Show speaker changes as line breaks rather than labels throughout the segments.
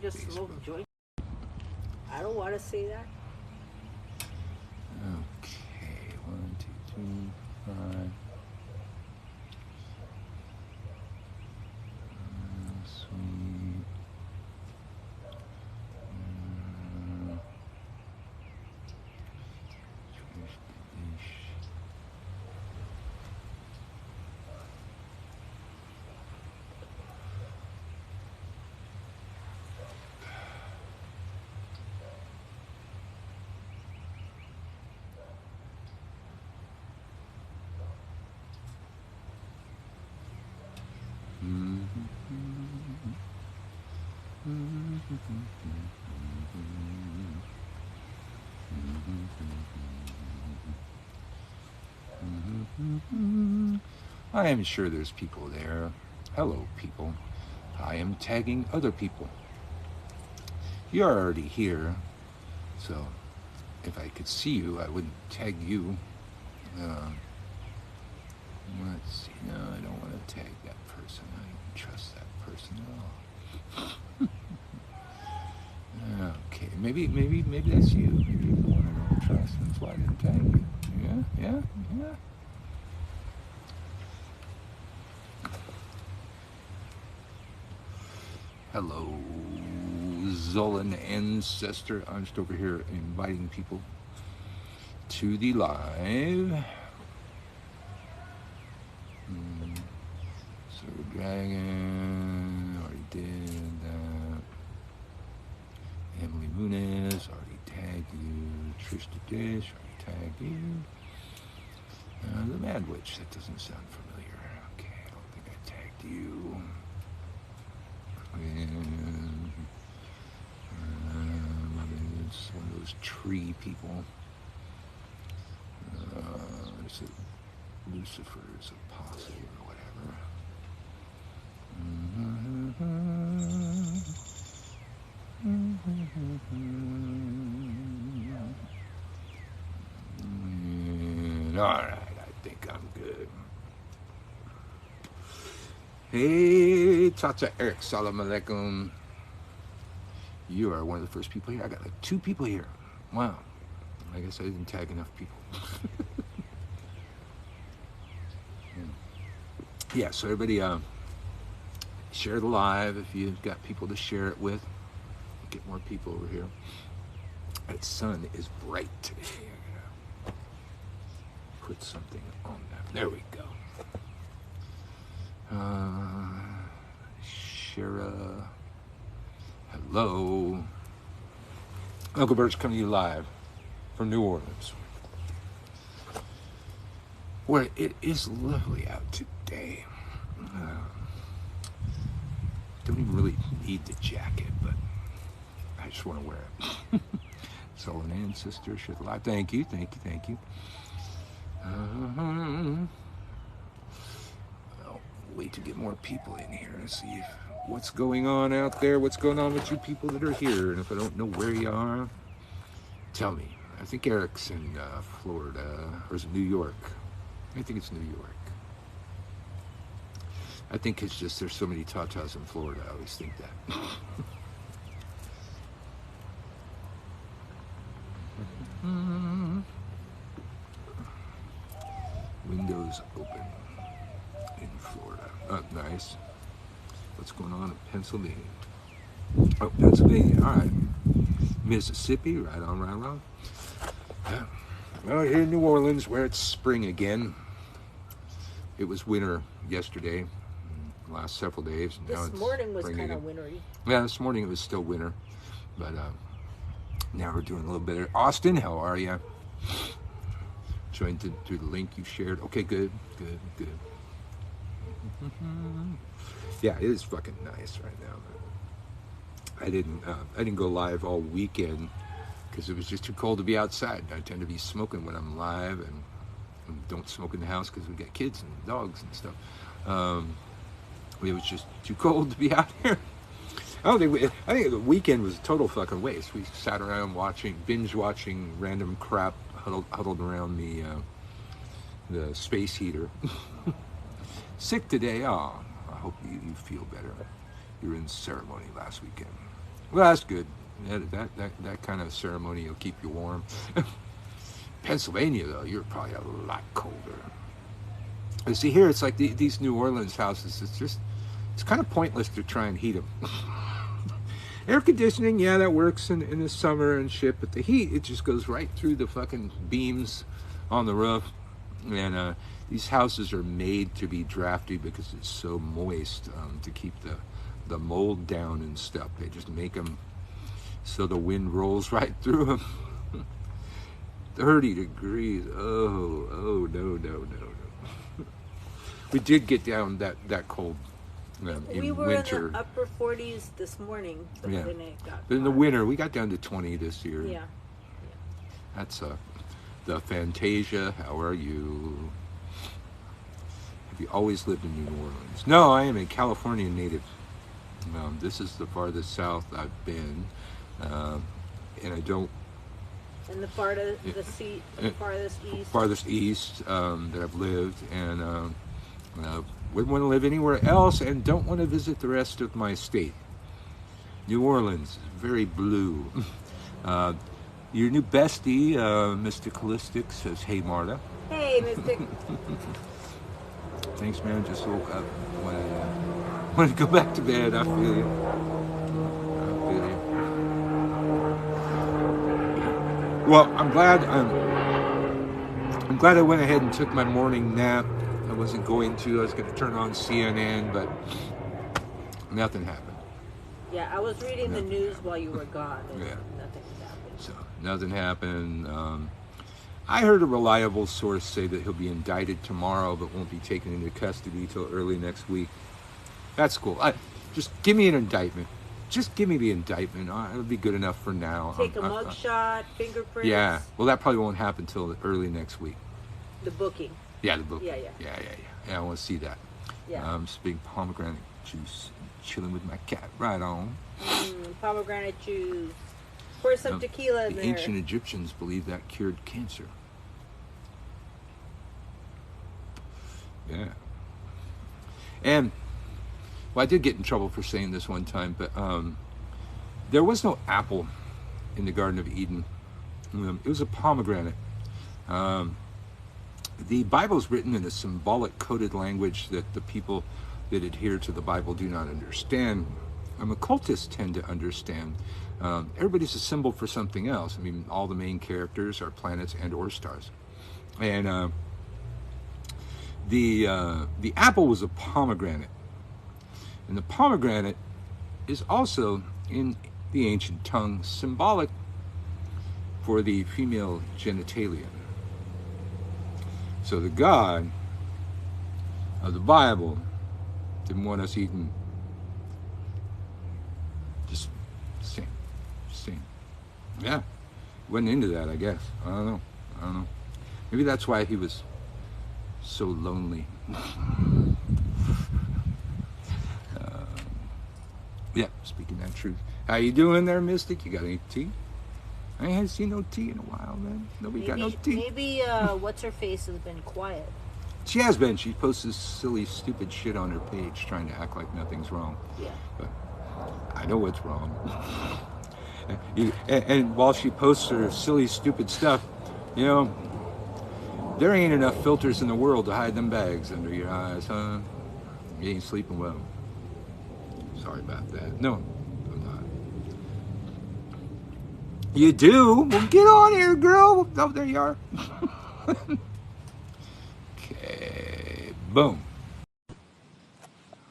just smoke joint. I don't want to say that.
Okay, 1, 2, 3, 5. Sweet. I am sure there's people there. Hello, people. I am tagging other people. You're already here, so if I could see you, I wouldn't tag you. Let's see. No, I don't want to tag that person. I don't trust that person at all. Okay, maybe that's you. Maybe you're the one I don't trust. That's why I didn't tag you. Yeah. Hello, Zolan Ancestor. I'm just over here inviting people to the live. So Dragon, already did that. Emily Muniz, already tagged you. Trish the Dish, already tagged you. The Mad Witch, that doesn't sound familiar. Okay, I don't think I tagged you. And it's one of those tree people. Is it Lucifer's Apostle or whatever? Alright, I think I'm good. Hey, Tata Eric, salam alaikum. You are one of the first people here. I got like 2 people here. Wow. I guess I didn't tag enough people. Yeah, so everybody share the live if you've got people to share it with. Get more people over here. That sun is bright today. I'm gonna put something on that. There we go. Shara. Hello. Uncle Bert's coming to you live from New Orleans, where it is lovely out today. Don't even really need the jacket, but I just want to wear it. Soul and Ancestor, share the live. Thank you. I'll wait to get more people in here and see what's going on out there, what's going on with you people that are here. And if I don't know where you are, tell me. I think Eric's in Florida, or is it New York? I think it's New York. I think it's just there's so many tatas in Florida. I always think that. Windows open in Florida. Oh, nice. What's going on in Pennsylvania? Oh, Pennsylvania. All right. Mississippi. Right on. Yeah. Well, here in New Orleans, where it's spring again. It was winter yesterday, the last several days.
Now this morning was kind of wintry.
Yeah, this morning it was still winter, but now we're doing a little better. Austin, how are you? Joined through the link you shared. Okay, good. Yeah, it is fucking nice right now. I didn't go live all weekend because it was just too cold to be outside. I tend to be smoking when I'm live, and don't smoke in the house because we got kids and dogs and stuff. It was just too cold to be out here. I think the weekend was a total fucking waste. We sat around binge watching random crap huddled around the space heater. Sick today. Oh, I hope you feel better. You were in ceremony last weekend. Well, that's good. That kind of ceremony will keep you warm. Pennsylvania, though, you're probably a lot colder. And see, here it's like these New Orleans houses. It's kind of pointless to try and heat them. Air conditioning, yeah, that works in the summer and shit, but the heat, it just goes right through the fucking beams on the roof. And these houses are made to be drafty because it's so moist, to keep the mold down and stuff. They just make them so the wind rolls right through them. 30 degrees. Oh, no. We did get down that cold in
We were
winter.
in the upper 40s this morning, but
Yeah.
then it got
But in the
hot.
winter, we got down to 20 this year.
Yeah.
That's the Fantasia. How are you? Have you always lived in New Orleans? No, I am a California native. This is the farthest south I've been, and I don't.
And the farthest, the farthest east.
Farthest east that I've lived, and wouldn't want to live anywhere else, and don't want to visit the rest of my state. New Orleans, very blue. Your new bestie, Mr. Holistic, says, "Hey, Marta."
Hey, Mystic.
Thanks, man. Just woke up. Want to go back to bed. I feel you. I feel you. Well, I'm glad I went ahead and took my morning nap. I wasn't going to. I was going to turn on CNN, but nothing happened.
Yeah, I was reading the news while you were gone, and
Yeah.
nothing happened.
So nothing happened. I heard a reliable source say that he'll be indicted tomorrow, but won't be taken into custody till early next week. That's cool. Just give me an indictment. Just give me the indictment. It'll be good enough for now.
Take a mugshot, fingerprints.
Yeah. Well, that probably won't happen till early next week.
The booking.
Yeah, the book.
Yeah.
Yeah, I want to see that.
Yeah.
Just big pomegranate juice, chilling with my cat. Right on.
Pomegranate juice. Pour some tequila in
The
there.
ancient Egyptians believed that cured cancer. Yeah. And, well, I did get in trouble for saying this one time, but there was no apple in the Garden of Eden. It was a pomegranate. The Bible is written in a symbolic coded language that the people that adhere to the Bible do not understand. Occultists tend to understand. Everybody's a symbol for something else. I mean, all the main characters are planets and or stars. And the apple was a pomegranate. And the pomegranate is also, in the ancient tongue, symbolic for the female genitalia. So the God of the Bible didn't want us eating. Just saying. Yeah. Wasn't into that, I guess. I don't know. Maybe that's why he was so lonely. Yeah, speaking that truth. How you doing there, Mystic? You got any tea? I ain't seen no tea in a while, man. Nobody got no tea.
Maybe what's her face has been quiet.
She has been. She posts this silly, stupid shit on her page, trying to act like nothing's wrong.
Yeah.
But I know what's wrong. And while she posts her silly, stupid stuff, you know, there ain't enough filters in the world to hide them bags under your eyes, huh? You ain't sleeping well. Sorry about that. No, I'm not. You do? Well, get on here, girl. Oh, there you are. Okay, boom.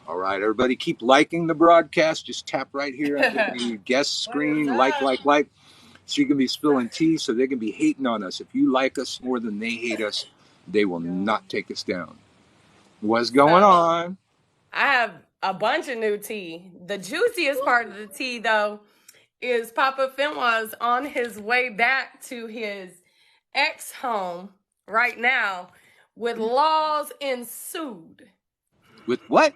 All right, everybody, keep liking the broadcast. Just tap right here on the guest screen, like, so you can be spilling tea, so they can be hating on us. If you like us more than they hate us, they will not take us down. What's going on?
I have a bunch of new tea. The juiciest part of the tea, though, is Papa Finwas on his way back to his ex-home right now with laws ensued.
With what?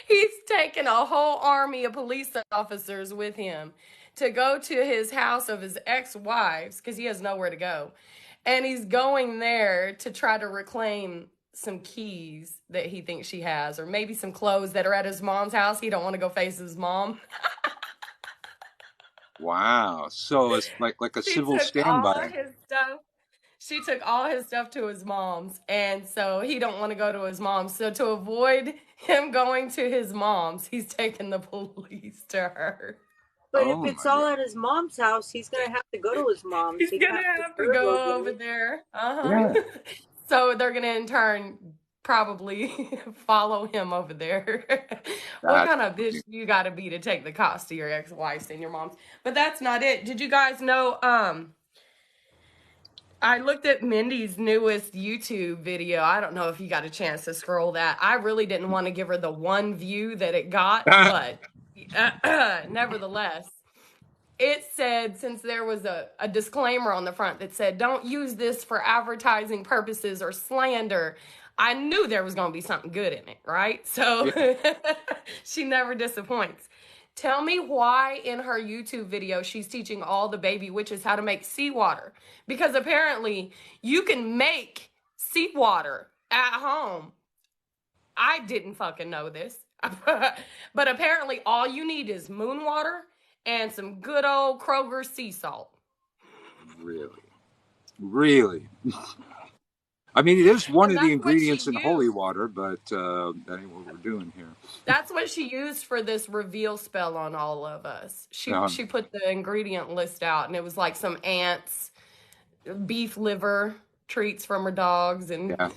He's taking a whole army of police officers with him to go to his house of his ex-wives because he has nowhere to go. And he's going there to try to reclaim some keys that he thinks she has, or maybe some clothes that are at his mom's house. He don't want to go face his mom.
Wow. So it's like a
She
civil
took all
standby.
his stuff. She took all his stuff to his mom's, and so he don't want to go to his mom's. So to avoid him going to his mom's, he's taking the police to her.
But if
Oh
it's
my
all
God.
at his mom's house, he's gonna have to go to his mom's.
He's
He
gonna
can't make
have to
her go
go
get
over
it.
there.
Yeah.
So they're gonna in turn probably follow him over there. What
That's
kind of bitch
funny.
you gotta be to take the cost to your ex-wife's and your mom's? But that's not it. Did you guys know? I looked at Mindy's newest YouTube video. I don't know if you got a chance to scroll that. I really didn't want to give her the one view that it got, but nevertheless, it said, since there was a disclaimer on the front that said, don't use this for advertising purposes or slander, I knew there was going to be something good in it, right? So
Yeah.
she never disappoints. Tell me why in her YouTube video she's teaching all the baby witches how to make seawater. Because apparently you can make seawater at home. I didn't fucking know this. But apparently all you need is moon water and some good old Kroger sea salt.
Really. Really. I mean, it is one
And
of the
that's what she
ingredients in holy
used.
water, but that ain't what we're doing here.
That's what she used for this reveal spell on all of us. She
Um,
she put the ingredient list out, and it was like some ants, beef liver treats from her dogs, and
yeah.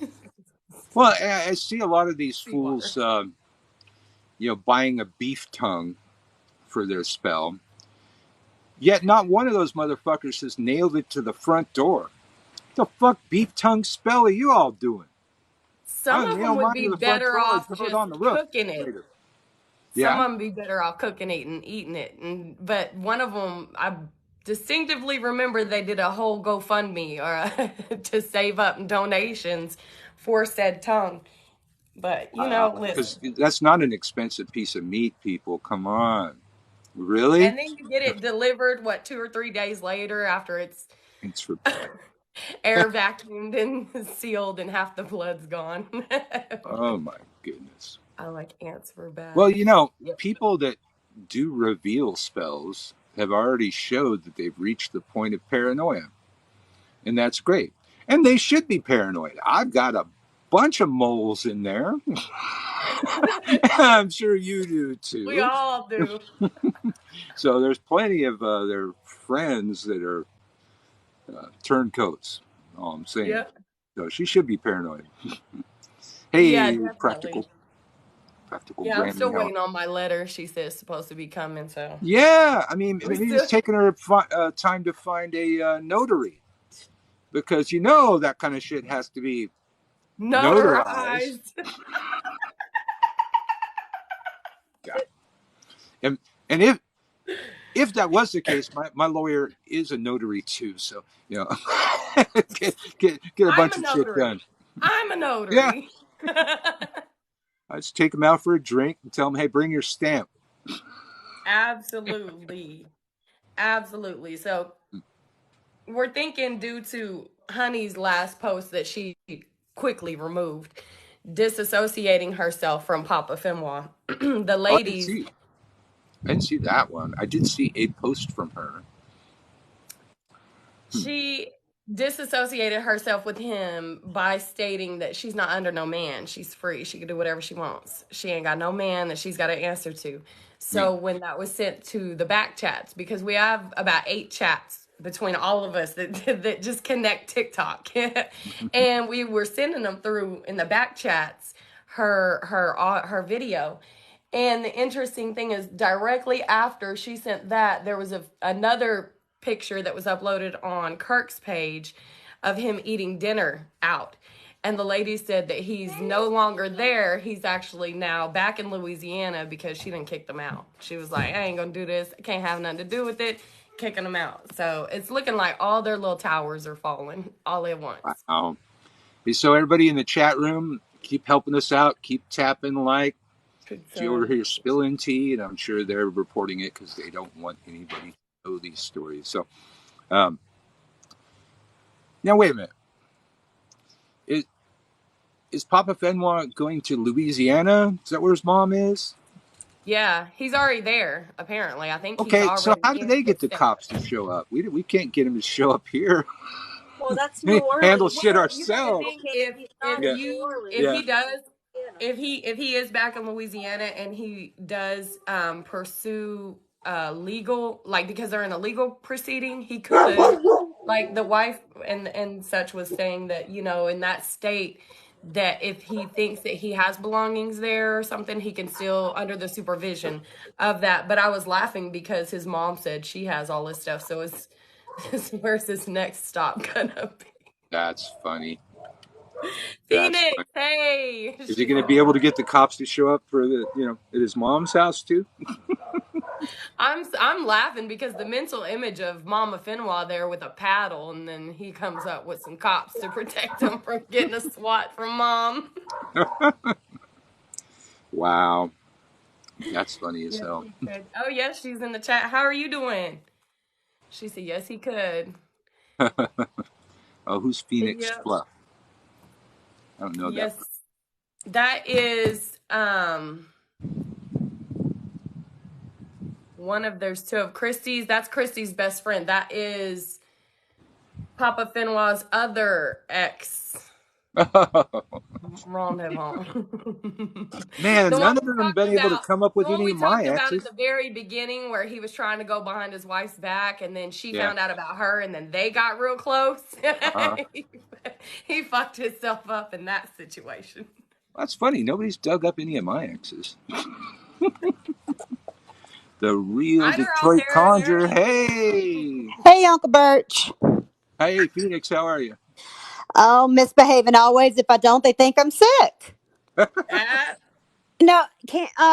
Well, I see a lot of these
seawater.
fools, buying a beef tongue for their spell. Yet not one of those motherfuckers has nailed it to the front door. What the fuck beef tongue spell are you all doing?
Some
I'll
of them
nail
would
mine to
be
the front
better
door or
off
throw it
just
on the roof
cooking it.
later.
Some
Yeah?
of them be better off cooking it and eating it. But one of them, I distinctively remember they did a whole GoFundMe or to save up donations for said tongue. But
Because
listen.
that's not an expensive piece of meat, people. Come on. Really?
And then you get it delivered, what, 2 or 3 days later after it's
It's for.
air vacuumed and sealed and half the blood's gone.
Oh my goodness.
I like ants were bad.
Well,
Yep.
people that do reveal spells have already showed that they've reached the point of paranoia. And that's great. And they should be paranoid. I've got a bunch of moles in there. I'm sure you do
We
too.
all do.
So there's plenty of their friends that are turncoats. All I'm saying.
Yep.
So she should be paranoid.
Yeah,
Hey,
definitely.
practical
Yeah, I'm
Granny
still
Helen.
waiting on my letter. She says supposed to be coming, so
Yeah, I mean,
we
maybe
still
it's taking her time to find a notary because that kind of shit has to be notarized.
notarized.
God. And and if that was the case, my lawyer is a notary too. So get a
I'm
bunch
a
of shit done.
notary. I'm a
Yeah,
notary.
I just take him out for a drink and tell him, hey, bring your stamp.
Absolutely. Absolutely. So we're thinking due to Honey's last post that she quickly removed, disassociating herself from Papa Fenwa. The
Oh,
ladies,
I didn't see that one. I did see a post from her. Hmm.
she disassociated herself with him by stating that she's not under no man. She's free. She can do whatever she wants. She ain't got no man that she's got to answer to.
Yeah.
So when that was sent to the back chats, because we have about 8 chats between all of us that that just connect TikTok, and we were sending them through in the back chats her video. And the interesting thing is, directly after she sent that, there was another picture that was uploaded on Kirk's page of him eating dinner out. And the lady said that he's no longer there. He's actually now back in Louisiana because she didn't kick them out. She was like, I ain't going to do this. I can't have nothing to do with it. Kicking them out. So it's looking like all their little towers are falling all at once.
Wow. So everybody in the chat room, keep helping us out. Keep tapping like. If you over here spilling tea, and I'm sure they're reporting it because they don't want anybody to know these stories. So, now wait a minute. Is Papa Fenwa going to Louisiana? Is that where his mom is?
Yeah, he's already there. Apparently, I think he's
Okay, so
already
how do
in
they
the
get the
state.
cops to show up? We can't get them to show up here.
Well, that's
We
New
handle
Orleans.
shit
Well, you got to
ourselves.
think
Okay,
if
he's
if
not
Yeah,
in New
you
Orleans.
if
yeah.
he does
You know.
if he is back in Louisiana and he does pursue legal, like, because they're in a legal proceeding, he could, like the wife and such was saying that, in that state, that if he thinks that he has belongings there or something, he can still, under the supervision of that. But I was laughing because his mom said she has all this stuff, so it's where's this next stop gonna be?
That's funny. That's
Phoenix,
funny.
hey.
Is he
She
going to
said
be able to get the cops to show up for at his mom's house too?
I'm laughing because the mental image of Mama Finwa there with a paddle, and then he comes up with some cops to protect him from getting a swat from Mom.
Wow, that's funny as
Yes,
hell.
he could. Oh, yes, she's in the chat. How are you doing? She said, yes, he could.
Oh, who's Phoenix
Yep.
Fluff? I don't know that.
Yes. That is one of there's two of Christy's. That's Christy's best friend. That is Papa Finwa's other ex. Rendezvous.
Man,
The one
none of
we
them have
talked
been able to
about,
come up
the
with
one
any
we
of my
talked about at
exes.
the very beginning, where he was trying to go behind his wife's back, and then she
Yeah.
found out about her, and then they got real close.
Uh,
He fucked himself up in that situation.
that's funny. Nobody's dug up any of my exes. The real
Mine are out
Detroit
there,
Conjure.
apparently.
Hey,
Hey, Uncle Birch.
hey, Phoenix, how are you?
Oh, misbehaving always. If I don't, they think I'm sick.
That,
No,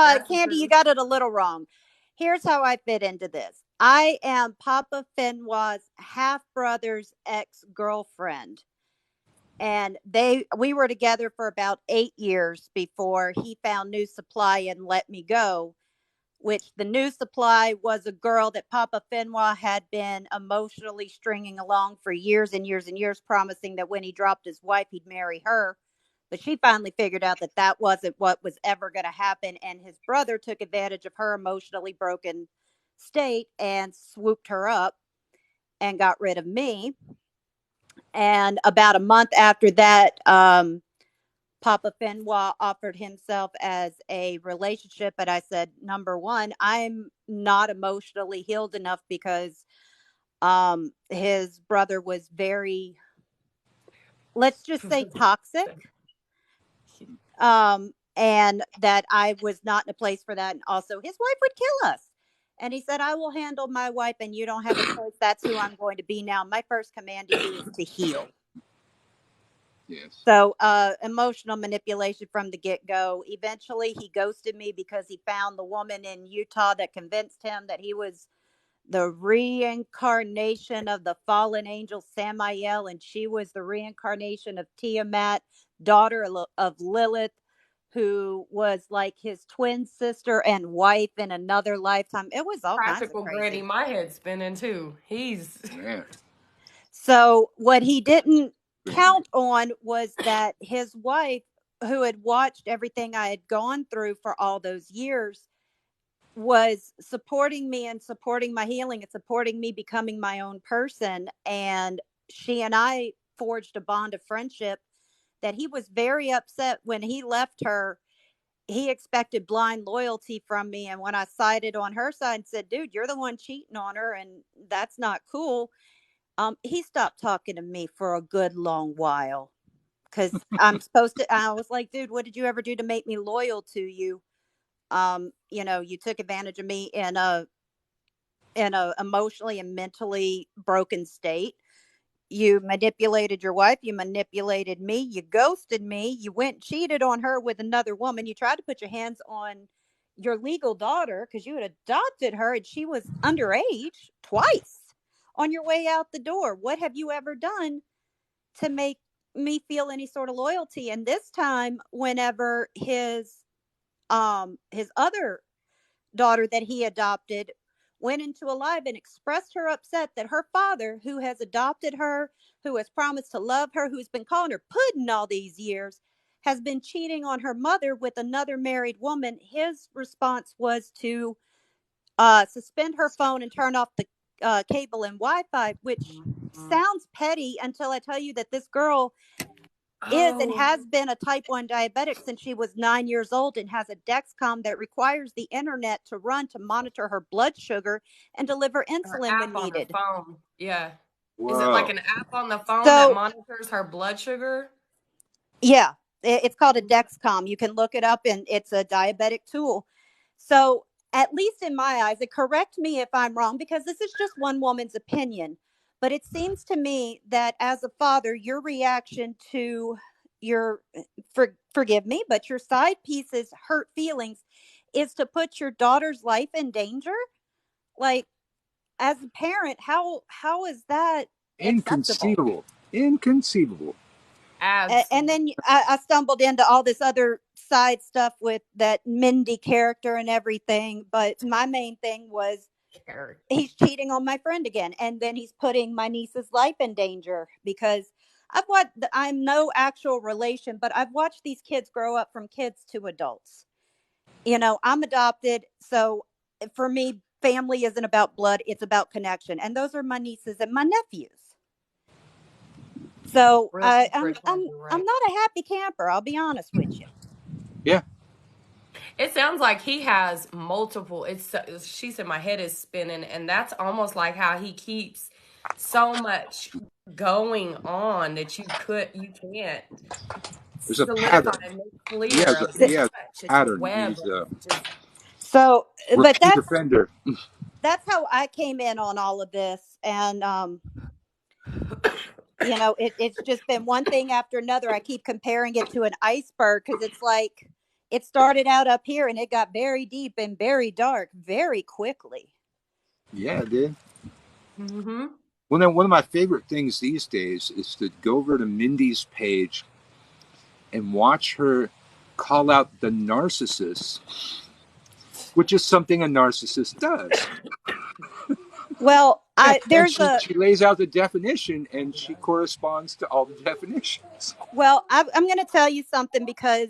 that's the
Candy, you
truth.
got it a little wrong. Here's how I fit into this. I am Papa Finwa's half brother's ex girlfriend, and we were together for about 8 years before he found new supply and let me go. Which the new supply was a girl that Papa Finwa had been emotionally stringing along for years and years and years, promising that when he dropped his wife, he'd marry her. But she finally figured out that that wasn't what was ever going to happen. And his brother took advantage of her emotionally broken state and swooped her up and got rid of me. And about a month after that, Papa Fenwa offered himself as a relationship, but I said, number one, I'm not emotionally healed enough because his brother was very, let's just say, toxic. And that I was not in a place for that. And also, his wife would kill us. And he said, I will handle my wife, and you don't have a choice. That's who I'm going to be now. My first command to you is to heal.
Yes.
So, emotional manipulation from the get go. Eventually, he ghosted me because he found the woman in Utah that convinced him that he was the reincarnation of the fallen angel Samael, and she was the reincarnation of Tiamat, daughter of Lilith, who was like his twin sister and wife in another lifetime. It was all kinds of
Practical Granny,
crazy.
my head's spinning too. He's
Man,
So, what he didn't
Randy.
count on was that his wife, who had watched everything I had gone through for all those years, was supporting me and supporting my healing and supporting me becoming my own person. And she and I forged a bond of friendship that he was very upset when he left her. He expected blind loyalty from me. And when I sided on her side and said, dude, you're the one cheating on her, and that's not cool, he stopped talking to me for a good long while because I'm supposed to. I was like, dude, what did you ever do to make me loyal to you? You took advantage of me in a emotionally and mentally broken state. You manipulated your wife. You manipulated me. You ghosted me. You went and cheated on her with another woman. You tried to put your hands on your legal daughter because you had adopted her and she was underage twice on your way out the door. What have you ever done to make me feel any sort of loyalty? And this time, whenever his other daughter that he adopted went into a live and expressed her upset that her father, who has adopted her, who has promised to love her, who's been calling her pudding all these years, has been cheating on her mother with another married woman, his response was to suspend her phone and turn off the cable and Wi-Fi, which sounds petty until I tell you that this girl is and
Oh,
has been a type 1 diabetic since she was 9 years old and has a Dexcom that requires the internet to run to monitor her blood sugar and deliver
her
insulin when
app on the
needed.
phone. Yeah. Is it like
Whoa.
an app on the phone that
So,
monitors her blood sugar?
yeah, it's called a Dexcom. You can look it up, and it's a diabetic tool. So, at least in my eyes, and correct me if I'm wrong, because this is just one woman's opinion, but it seems to me that as a father, your reaction to your, forgive me, but your side piece's hurt feelings is to put your daughter's life in danger. Like, as a parent, how is that acceptable?
Inconceivable. Inconceivable.
And
Absolutely.
then I stumbled into all this other side stuff with that Mindy character and everything. But my main thing was he's cheating on my friend again, and then he's putting my niece's life in danger because I'm no actual relation, but I've watched these kids grow up from kids to adults. I'm adopted, so for me, family isn't about blood; it's about connection, and those are my nieces and my nephews. So
Real
I'm
quick,
I'm
you're
I'm
right.
not a happy camper. I'll be honest with you.
Yeah.
It sounds like he has multiple. She said my head is spinning, and that's almost like how he keeps so much going on that you can't
There's a
solidify
pattern.
and make
He
clear
has
of
he has
much.
a
It's a
pattern.
web
He's
of
a
just
So, but
repeat offender.
that's how I came in on all of this, and it's just been one thing after another. I keep comparing it to an iceberg because it's like it started out up here and it got very deep and very dark very quickly.
Yeah, dude.
mm-hmm.
Well, then one of my favorite things these days is to go over to Mindy's page and watch her call out the narcissist, which is something a narcissist does.
Well,
Yeah,
I
and
there's
she
a
she lays out the definition, and she corresponds to all the definitions.
well, I'm going to tell you something because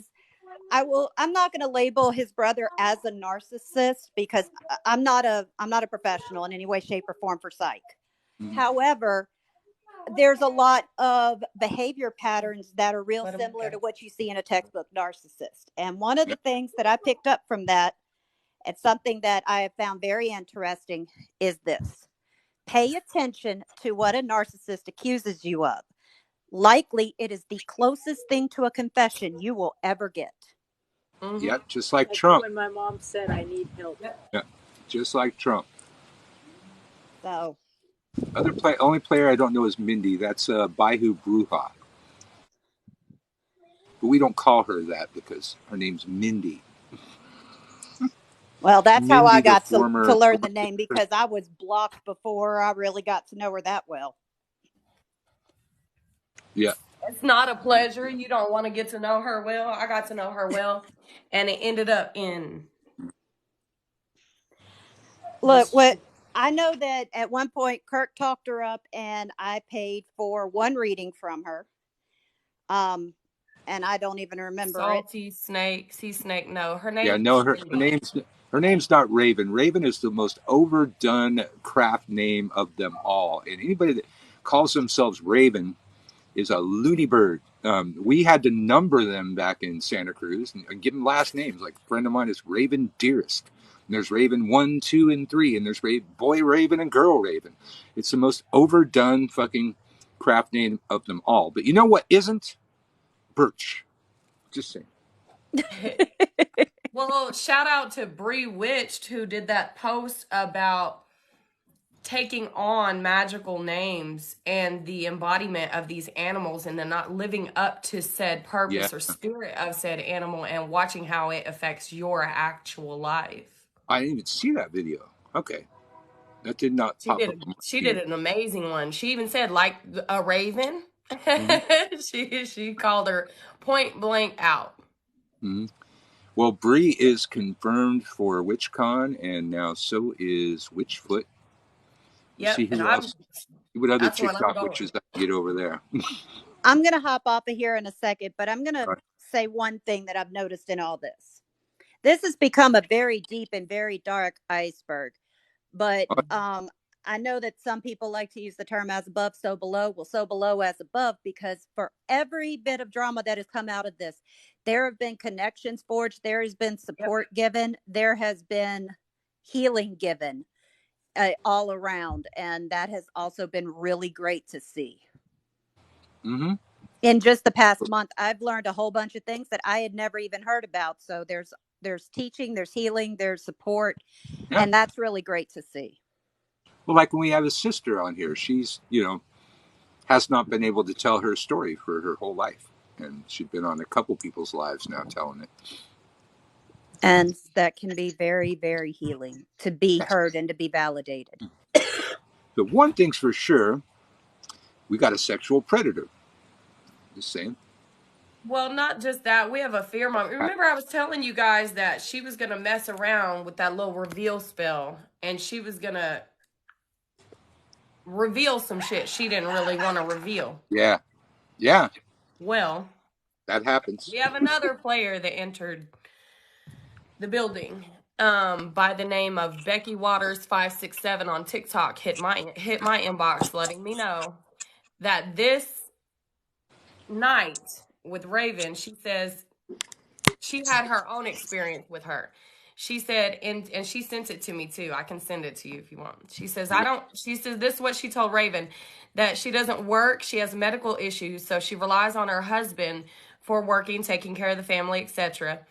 I'm not going to label his brother as a narcissist because I'm not a professional in any way, shape, or form for psych.
Mhm.
However, there's a lot of behavior patterns that are real
Let him
similar
go.
to what you see in a textbook narcissist. And one of
Yeah.
the things that I picked up from that, and something that I have found very interesting, is this: pay attention to what a narcissist accuses you of. Likely, it is the closest thing to a confession you will ever get.
Yeah,
Mm-hmm.
just like
Like
Trump.
when my mom said I need help.
Yep.
Yeah, just like Trump.
So,
Only player I don't know is Mindy. That's Baihu Bruja. But we don't call her that because her name's Mindy.
well, that's how I
Mindy, the
got to
former.
learn the name because I was blocked before I really got to know her that well.
Yeah,
It's not a pleasure. You don't want to get to know her well. I got to know her well, and it ended up in
Look,
just
what I know that at one point Kirk talked her up, and I paid for one reading from her. Um, and I don't even remember it.
salty snake, sea snake. No, her
yeah.
name
No, her
Cindy.
name's not Raven. Raven is the most overdone craft name of them all. And anybody that calls themselves Raven is a loony bird. We had to number them back in Santa Cruz and give them last names. Like a friend of mine is Raven Dearest. And there's Raven 1, 2, and 3. And there's Boy Raven and Girl Raven. It's the most overdone fucking craft name of them all. But you know what isn't? Birch. Just saying.
Well, shout out to Bree Witched who did that post about taking on magical names and the embodiment of these animals and then not living up to said
Yeah.
purpose or spirit of said animal and watching how it affects your actual life.
I didn't even see that video. Okay. That did not
She
pop
did
up on my
she did
feed.
an amazing one. She even said like a raven.
Mm-hmm.
she called her point blank out.
Mm-hmm. Well, Bree is confirmed for WitchCon, and now so is Witchfoot. We'll see
Yep, and
who else. See what other
that's when I'm
TikTok
going.
witches I can get over there.
I'm going to hop off of here in a second, but I'm going to
All right.
say one thing that I've noticed in all this. This has become a very deep and very dark iceberg. But I know that some people like to use the term as above, so below. Well, so below as above, because for every bit of drama that has come out of this, there have been connections forged, there has been
Yep.
support given, there has been healing given all around. And that has also been really great to see.
Mm-hmm.
In just the past month, I've learned a whole bunch of things that I had never even heard about. So there's teaching, there's healing, there's support,
Yeah.
and that's really great to see.
Well, like when we have a sister on here, she's, has not been able to tell her story for her whole life. And she's been on a couple people's lives now telling it.
And that can be very, very healing to be
Yes.
heard and to be validated.
The one thing's for sure, we got a sexual predator. Just saying.
Well, not just that. We have a fear mom. Remember, I was telling you guys that she was going to mess around with that little reveal spell, and she was going to reveal some shit she didn't really want to reveal.
Yeah. Yeah.
Well,
That happens.
we have another player that entered the building by the name of Becky Waters 567 on TikTok hit my inbox letting me know that this night with Raven, she says she had her own experience with her. She said, and she sent it to me too. I can send it to you if you want. She says, she says, this is what she told Raven, that she doesn't work. She has medical issues. So she relies on her husband for working, taking care of the family, etc.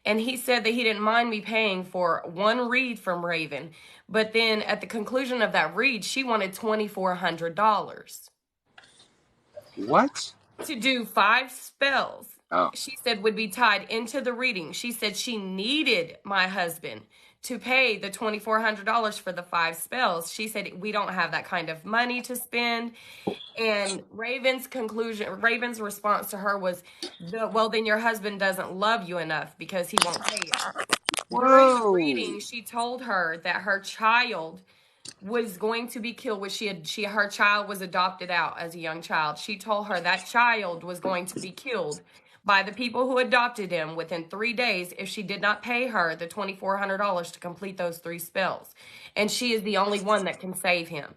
And he said that he didn't mind me paying for one read from Raven. But then at the conclusion of that read, she wanted $2,400.
What?
To do 5 spells.
Oh.
She said would be tied into the reading. She said she needed my husband to pay the $2,400 for the 5 spells. She said we don't have that kind of money to spend. And Raven's response to her was, well, then your husband doesn't love you enough because he won't pay it. During the reading, she told her that her child was going to be killed when her child was adopted out as a young child. She told her that child was going to be killed by the people who adopted him within 3 days if she did not pay her the $2,400 to complete those 3 spells. And she is the only one that can save him.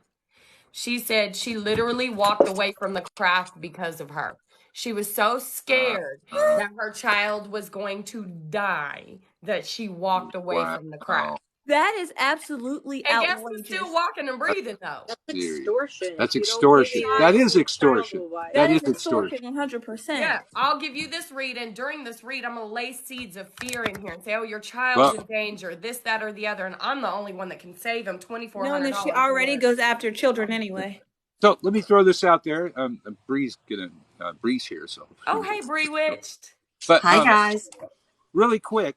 She said she literally walked away from the craft because of her. She was so scared that her child was going to die that she walked away from the craft.
That is absolutely
And guess
outrageous.
who's still walking and breathing though?
That's extortion.
That's
You don't
extortion.
give your
That is
child
extortion.
away.
That is
That is extortion.
100%.
Yeah, I'll give you this read, and during this read, I'm going to lay seeds of fear in here and say, oh, your child's in danger, this, that, or the other, and I'm the only one that can save him $2,400.
Knowing that she already goes after children anyway.
So let me throw this out there. Bree's here. So.
Oh, hey, Bree Witched.
But,
Hi, guys.
Really quick,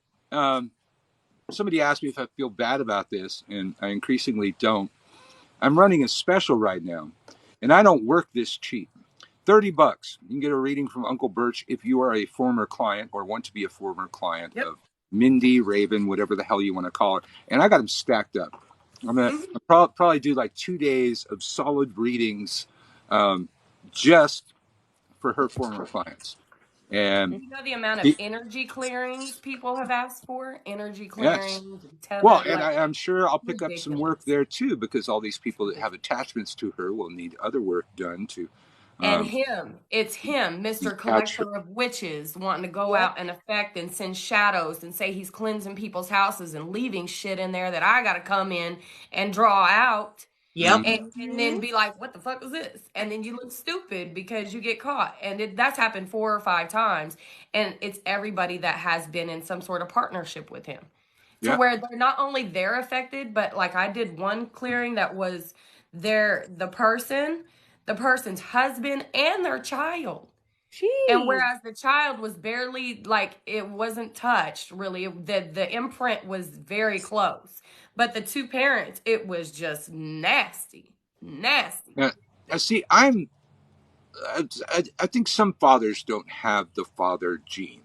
somebody asked me if I feel bad about this, and I increasingly don't. I'm running a special right now, and I don't work this cheap. $30. You can get a reading from Uncle Birch if you are a former client or want to be a former client of Mindy, Raven, whatever the hell you want to call it. And I got them stacked up. I'm going to probably do like 2 days of solid readings just for her former clients. And
you know the amount of energy clearings people have asked for? Energy clearings.
Yes. Well, and I'm sure I'll pick up some work there too, because all these people that have attachments to her will need other work done to.
And it's him, Mr. Collector of Witches, wanting to go out and affect and send shadows and say he's cleansing people's houses and leaving shit in there that I got to come in and draw out.
Yep.
And then be like, what the fuck is this? And then you look stupid because you get caught. And that's happened 4 or 5 times. And it's everybody that has been in some sort of partnership with him. To where they're not only they're affected, but like I did one clearing that was the person's husband, and their child.
Jeez.
And whereas the child was barely, like, it wasn't touched, really. The imprint was very close. But the 2 parents, it was just nasty. Nasty.
See, I think some fathers don't have the father gene.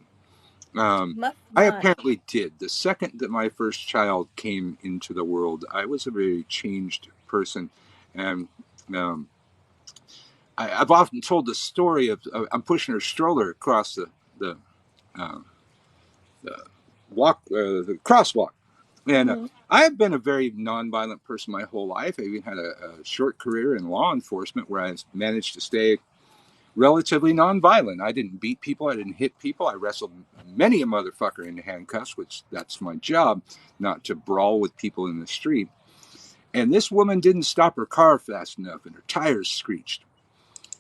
I apparently did. The second that my first child came into the world, I was a very changed person. And I've often told the story of I'm pushing her stroller across the the crosswalk. And
Mhm.
I've been a very nonviolent person my whole life. I even had a short career in law enforcement where I managed to stay relatively nonviolent. I didn't beat people. I didn't hit people. I wrestled many a motherfucker into handcuffs, which that's my job, not to brawl with people in the street. And this woman didn't stop her car fast enough, and her tires screeched.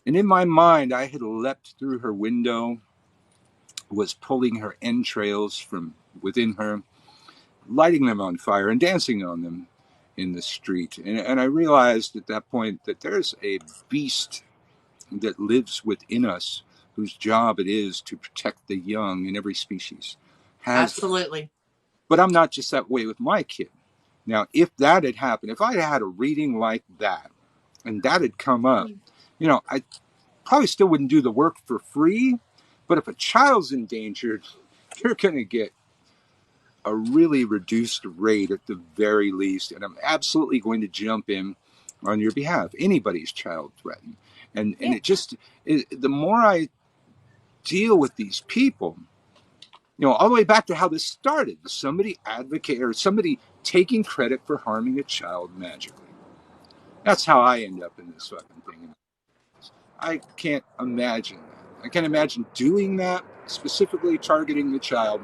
And in my mind, I had leapt through her window, was pulling her entrails from within her, lighting them on fire and dancing on them in the street. And I realized at that point that there's a beast that lives within us whose job it is to protect the young in every species.
Absolutely.
But I'm not just that way with my kid. Now, if that had happened, if I had a reading like that and that had come up, I probably still wouldn't do the work for free. But if a child's endangered, you're going to get a really reduced rate at the very least. And I'm absolutely going to jump in on your behalf. Anybody's child threatened. And it just, the more I deal with these people, all the way back to how this started, somebody advocate or somebody taking credit for harming a child magically. That's how I end up in this fucking thing. I can't imagine that. I can't imagine doing that, specifically targeting the child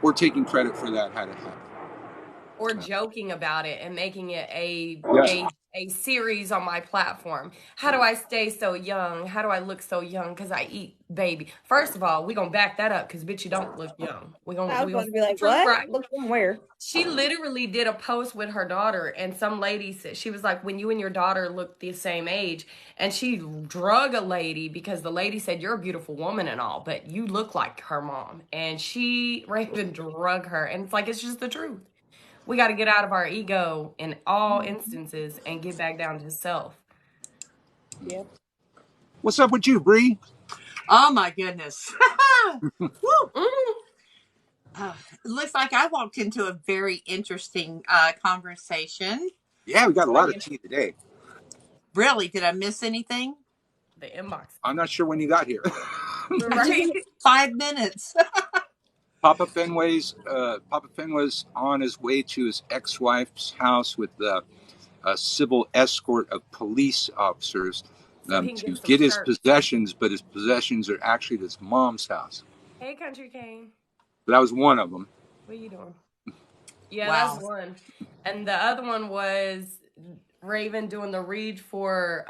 or taking credit for that had it happened.
Or joking about it and making it
Yeah.
a series on my platform. How do I stay so young? How do I look so young? Because I eat baby. First of all, we gonna back that up because bitch, you don't look young. We
I
gonna
was going to be
set the
like,
truth
what?
right.
Look from where?
She literally did a post with her daughter, and some lady said, she was like, when you and your daughter look the same age, and she drug a lady because the lady said, you're a beautiful woman and all, but you look like her mom. And she Raven drug her, and it's like, it's just the truth. We got to get out of our ego in all instances and get back down to self.
Yep.
What's up with you, Bree?
Oh my goodness. Woo.
Mm.
It looks like I walked into a very interesting conversation.
Yeah, we got a lot of tea today.
Really? Did I miss anything?
The inbox.
I'm not sure when you got here.
Right?
5 minutes.
Papa Fenn was on his way to his ex-wife's house with a civil escort of police officers
So he can
to
get some
get his
church.
possessions, but his possessions are actually at his mom's house.
Hey, Country Cane.
But that was one of them.
What are you doing? Yeah,
Wow.
that's one. And the other one was Raven doing the read for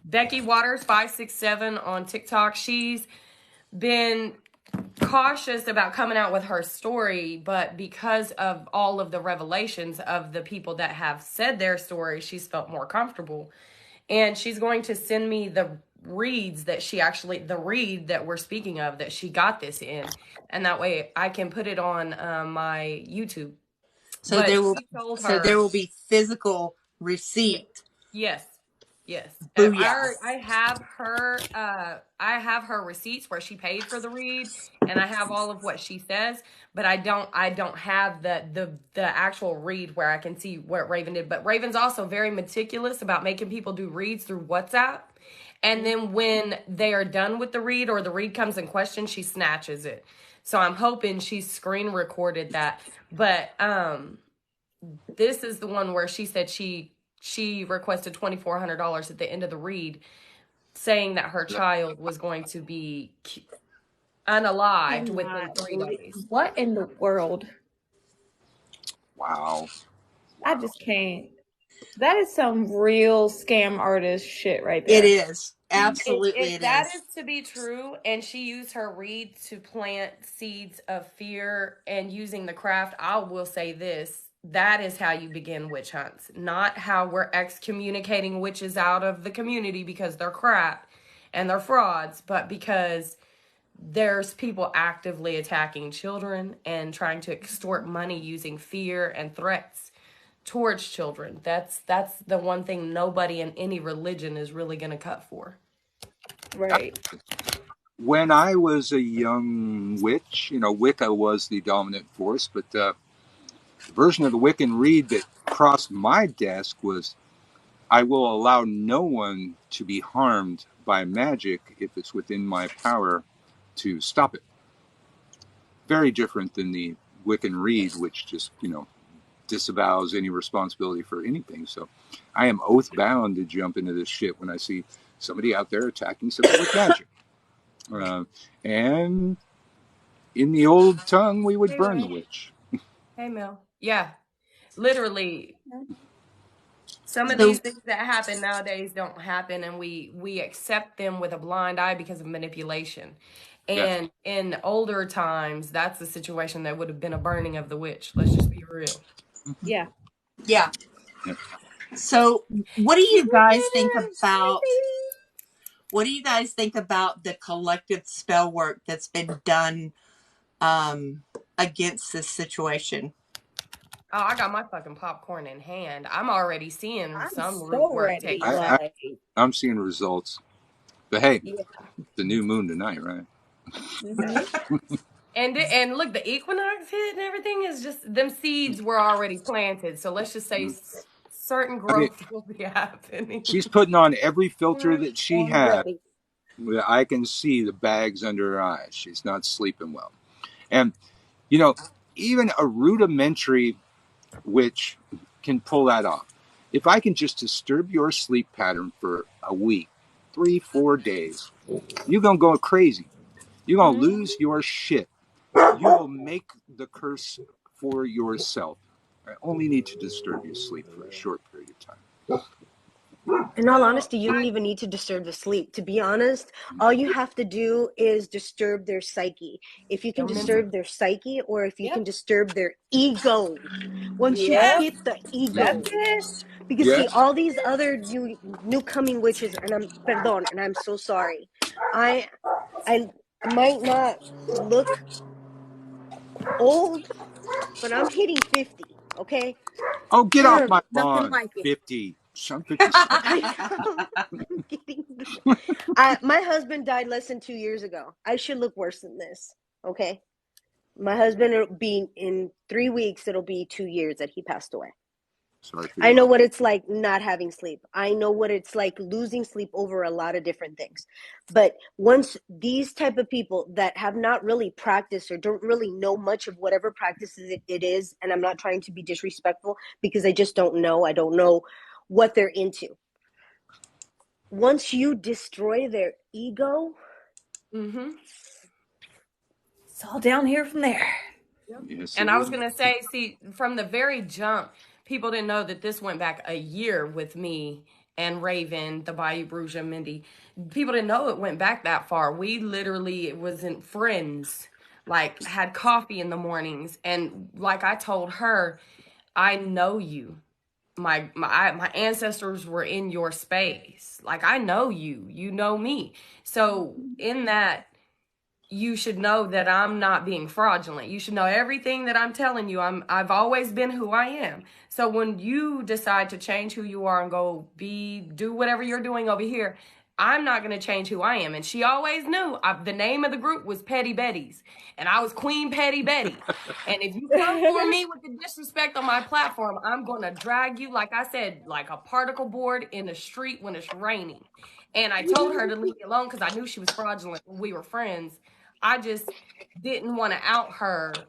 Becky Waters 567 on TikTok. She's been cautious about coming out with her story, but because of all of the revelations of the people that have said their story, she's felt more comfortable. And she's going to send me the reads that the read that we're speaking of, that she got this in, and that way I can put it on my YouTube.
So
But
there will
she told her,
there will be physical receipt.
yes.
Booyah.
I have her receipts where she paid for the read, and I have all of what she says, but I don't have the actual read where I can see what Raven did. But Raven's also very meticulous about making people do reads through WhatsApp. And then when they are done with the read or the read comes in question, she snatches it. So I'm hoping she screen recorded that. But this is the one where she said she requested $2,400 at the end of the read, saying that her child was going to be unalived within 3 days.
What in the world?
Wow.
I just can't. That is some real scam artist shit right there.
It is. Absolutely
If
it
that
is.
is to be true, and she used her read to plant seeds of fear and using the craft, I will say this. That is how you begin witch hunts, not how we're excommunicating witches out of the community because they're crap and they're frauds, but because there's people actively attacking children and trying to extort money using fear and threats towards children. That's the one thing nobody in any religion is really going to cut for.
Right.
When I was a young witch, Wicca was the dominant force, but the version of the Wiccan read that crossed my desk was, I will allow no one to be harmed by magic if it's within my power to stop it. Very different than the Wiccan Reed, which just, disavows any responsibility for anything. So I am oath bound to jump into this shit when I see somebody out there attacking somebody with magic. And in the old tongue, we would
Hey,
burn the
Ray.
witch.
Hey, Mel. Yeah, literally. Some of
So
these things that happen nowadays don't happen, and we accept them with a blind eye because of manipulation.
Yeah.
And in older times, that's the situation that would have been a burning of the witch. Let's just be real.
Yeah.
yeah.
Yeah.
So what do you guys think about the collective spell work that's been done against this situation?
Oh, I got my fucking popcorn in hand. I'm already seeing
I'm
some root
so
work
ready.
take
I,
effect.
Like,
I'm seeing results. But hey,
yeah.
the new moon tonight, right?
And look, the equinox hit and everything is just them seeds were already planted. So let's just say
Mm.
certain
I mean,
growth will be happening.
she's putting on every filter
I'm
that she has.
already.
I can see the bags under her eyes. She's not sleeping well. And, even a rudimentary witch can pull that off. If I can just disturb your sleep pattern for a week, 3, 4 days, you're going to go crazy. You're going to
Mhm.
lose your shit. You will make the curse for yourself. I only need to disturb your sleep for a short period of time.
In all
Well,
honesty, you don't even need to disturb the sleep. To be honest, all you have to do is disturb their psyche. If you can
their mental.
disturb their psyche or if you can
Yep.
disturb their ego, once you
Yep.
Yes.
hit the
That's
ego,
it.
because see,
Yes.
all these other new coming witches, and I'm so sorry. I I might not look old, but I'm hitting 50, okay?
Oh, get off my
Nothing
lawn.
like it.
50. I'm 57.
I know. I'm getting my husband died less than 2 years ago. I should look worse than this. Okay. My husband will be in 3 weeks, it'll be 2 years that he passed away.
Sorry for
I
your
know
loss.
what it's like not having sleep. I know what it's like losing sleep over a lot of different things. But once these type of people that have not really practiced or don't really know much of whatever practices it is, and I'm not trying to be disrespectful because I just don't know. I don't know what they're into. Once you destroy their ego,
Mm-hmm.
It's all down here from there.
Yep.
Yes,
And
it
I was
is.
gonna say, see, from the very jump, people didn't know that this went back a year with me and Raven, the Bayou Bruja, Mindy. People didn't know it went back that far. We literally wasn't friends. Like had coffee in the mornings, and like I told her, I know you. My ancestors were in your space. Like I know you. You know me. So in that you should know that I'm not being fraudulent. You should know everything that I'm telling you. I've always been who I am. So when you decide to change who you are and go do whatever you're doing over here, I'm not going to change who I am. And she always knew the name of the group was Petty Betty's, and I was Queen Petty Betty. And if you come for me with the disrespect on my platform, I'm going to drag you, like I said, like a particle board in the street when it's raining. And I told her to leave me alone because I knew she was fraudulent when we were friends. I just didn't want to out her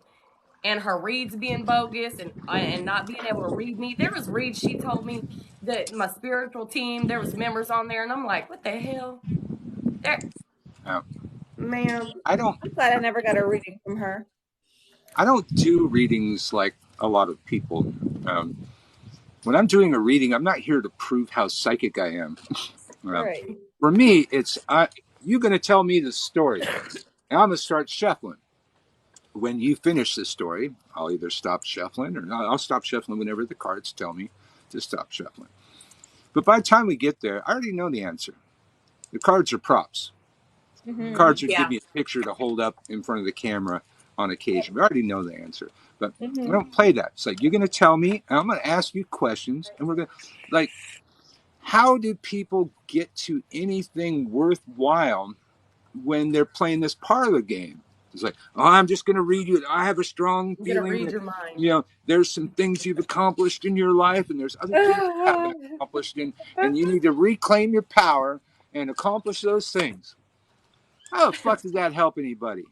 and her reads being bogus and not being able to read me. There was reads she told me that my spiritual team, there was members on there, and I'm like, what the hell? There,
Uh,
ma'am.
I don't.
I'm glad I never got a reading from her.
I don't do readings like a lot of people. Um, when I'm doing a reading, I'm not here to prove how psychic I am.
Right.
For me, it's you're going to tell me the story, and I'm going to start shuffling. When you finish the story, I'll either stop shuffling or not. I'll stop shuffling whenever the cards tell me to stop shuffling. But by the time we get there, I already know the answer. The cards are props. Cards would give
Yeah.
me a picture to hold up in front of the camera on occasion. We already know the answer. But I
Mm-hmm.
don't play that. It's like, you're going to tell me, and I'm going to ask you questions, and we're going to, like, how do people get to anything worthwhile when they're playing this parlor game? It's like, oh, I'm just going to read you. I have a strong
I'm gonna
feeling
read
that,
your mind.
there's some things you've accomplished in your life, and there's other things you haven't accomplished, and you need to reclaim your power and accomplish those things. How the fuck does that help anybody?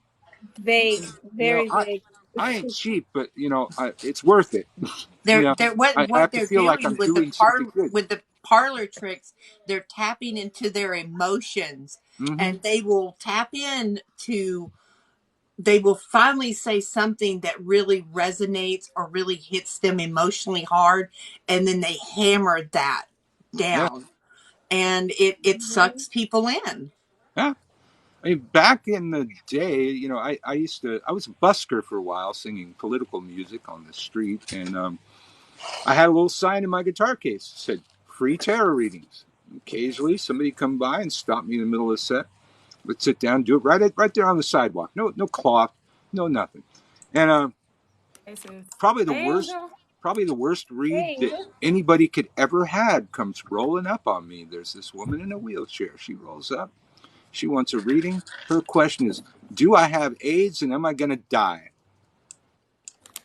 Vague,
You know,
very vague.
I ain't cheap, but it's worth it.
They're what
I have
what
to
they're
feel like
doing
I'm doing something good.
with the parlor tricks, they're tapping into their emotions,
Mm-hmm.
and they will tap in to they will finally say something that really resonates or really hits them emotionally hard, and then they hammer that
Yeah,
down, and it sucks people in.
yeah. I mean, back in the day, I was a busker for a while, singing political music on the street, and I had a little sign in my guitar case that said "Free tarot readings." Occasionally, somebody come by and stop me in the middle of the set. Let's sit down, do it right there on the sidewalk. No cloth, no nothing. And
Jesus.
probably the worst,
Angel.
probably the worst read
Hey,
that anybody could ever had comes rolling up on me. There's this woman in a wheelchair. She rolls up. She wants a reading. Her question is, do I have AIDS and am I going to die?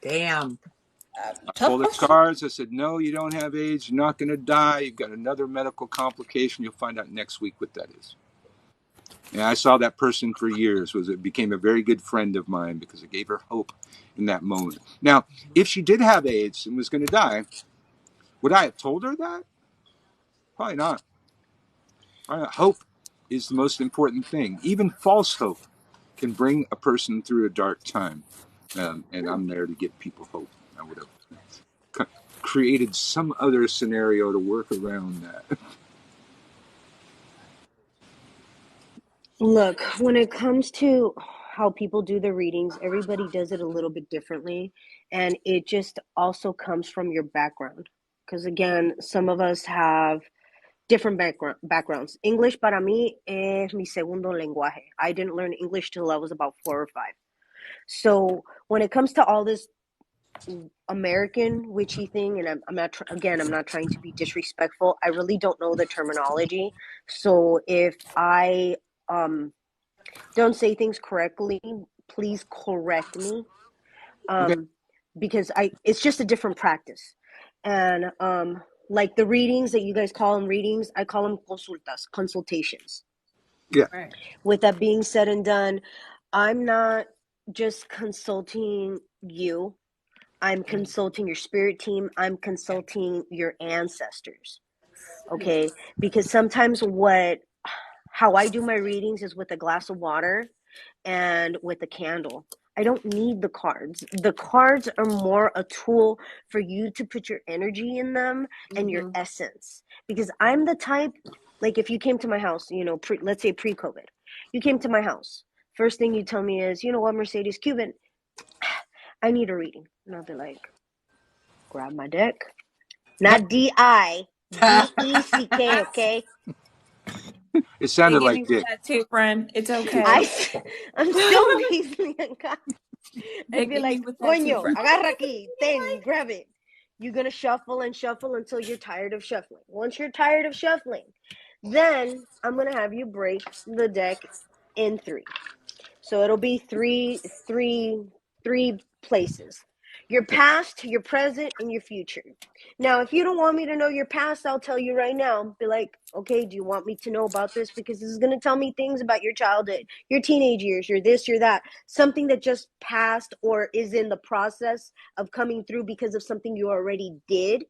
Damn.
I
tough
pulled the
question.
cards. I said, no, you don't have AIDS. You're not going to die. You've got another medical complication. You'll find out next week what that is. And I saw that person for years. It became a very good friend of mine because it gave her hope in that moment. Now, if she did have AIDS and was going to die, would I have told her that? Probably not. Hope is the most important thing. Even false hope can bring a person through a dark time. And I'm there to give people hope. I would have created some other scenario to work around that.
Look, when it comes to how people do their readings, everybody does it a little bit differently. And it just also comes from your background. Because again, some of us have different backgrounds. English para mí es mi segundo lenguaje. I didn't learn English till I was about 4 or 5. So when it comes to all this American witchy thing, and I'm not I'm not trying to be disrespectful. I really don't know the terminology, so if I don't say things correctly, please correct me.
Okay.
Um, because it's just a different practice, and like the readings that you guys call them readings, I call them consultations.
Yeah.
Right.
With that being said and done, I'm not just consulting you. I'm consulting your spirit team. I'm consulting your ancestors. Okay. Because sometimes how I do my readings is with a glass of water and with a candle. I don't need the cards. The cards are more a tool for you to put your energy in them and your essence. Because I'm the type, like if you came to my house, let's say pre COVID, you came to my house. First thing you tell me is, you know what, Mercedes Cuban, I need a reading. And I'll be like, grab my deck. Not DI, DECK, okay?
It
They
sounded
give
like
me with
Dick.
that too, friend. It's
It,
okay.
I, I'm still easily unconscious.
They
I'd be
give me
like,
with that too,
coño,
friend.
agarra aquí, ten, grab it. You're going to shuffle and shuffle until you're tired of shuffling. Once you're tired of shuffling, then I'm going to have you break the deck in 3. So it'll be three places. Your past, your present, and your future. Now, if you don't want me to know your past, I'll tell you right now. Be like, okay, do you want me to know about this? Because this is going to tell me things about your childhood, your teenage years, your this, your that. Something that just passed or is in the process of coming through because of something you already did.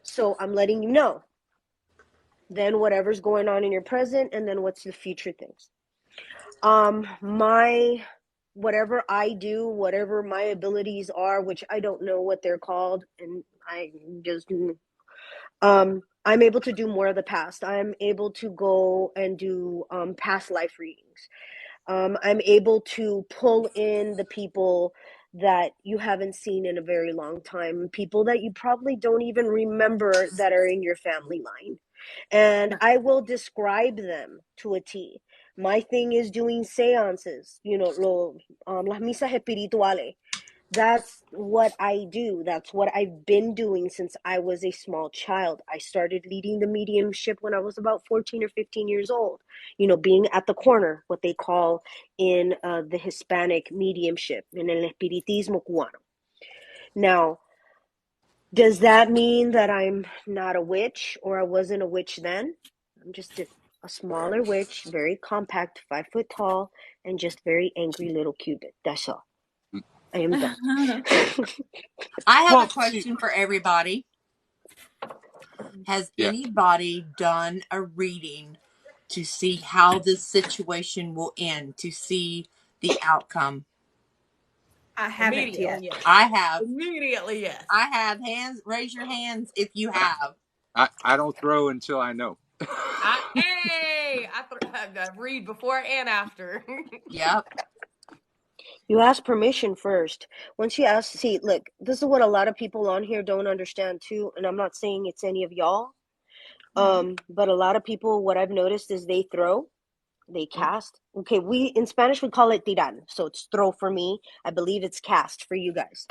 So I'm letting you know. Then whatever's going on in your present, and then what's the future things. My whatever I do, whatever my abilities are, which I don't know what they're called, and I just I'm able to do more of the past. I'm able to go and do past life readings. I'm able to pull in the people that you haven't seen in a very long time, people that you probably don't even remember that are in your family line. And I will describe them to a T. My thing is doing seances, las misas espirituales. That's what I do. That's what I've been doing since I was a small child. I started leading the mediumship when I was about 14 or 15 years old. Being at the corner, what they call in the Hispanic mediumship, in el espiritismo cubano. Now, does that mean that I'm not a witch or I wasn't a witch then? I'm just a smaller witch, very compact, 5 foot tall, and just very angry little Cupid. That's all. I am done.
I have a
Well, see,
question for everybody. Has
yeah,
anybody done a reading to see how this situation will end, to see the outcome?
I haven't
Immediately,
yet.
yes.
I have.
Immediately, yes.
I have hands. Raise your hands if you have.
I don't throw until I know.
I read before and after.
Yep.
You ask permission first. Once you ask, see, look, this is what a lot of people on here don't understand too, and I'm not saying it's any of y'all. But a lot of people, what I've noticed is they throw, they cast. Okay, we in Spanish we call it tiran, so it's throw for me. I believe it's cast for you guys.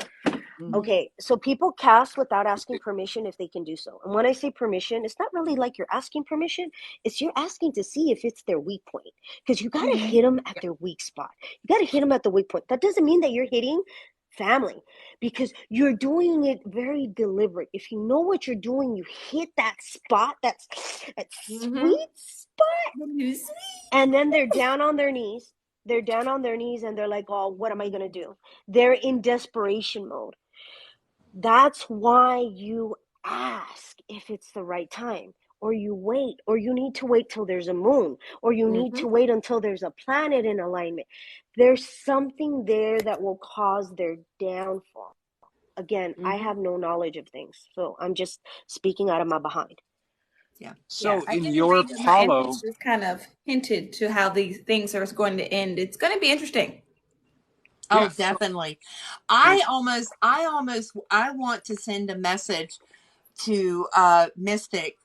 Okay, so people cast without asking permission if they can do so. And when I say permission, it's not really like you're asking permission, it's you're asking to see if it's their weak point. Because you got to hit them at their weak spot. You got to hit them at the weak point. That doesn't mean that you're hitting family because you're doing it very deliberate. If you know what you're doing, you hit that spot, that sweet spot, and then they're down on their knees. They're down on their knees and they're like, oh, what am I going to do? They're in desperation mode. That's why you ask if it's the right time, or you wait, or you need to wait till there's a moon, or you need to wait until there's a planet in alignment. There's something there that will cause their downfall. Again, I have no knowledge of things, so I'm just speaking out of my behind.
Yeah.
So
I
in
did
your
read that my
Palo,
ancestors kind of hinted to how these things are going to end. It's going to be interesting.
Oh,
yeah, so
definitely.
in,
I want to send a message to Mystic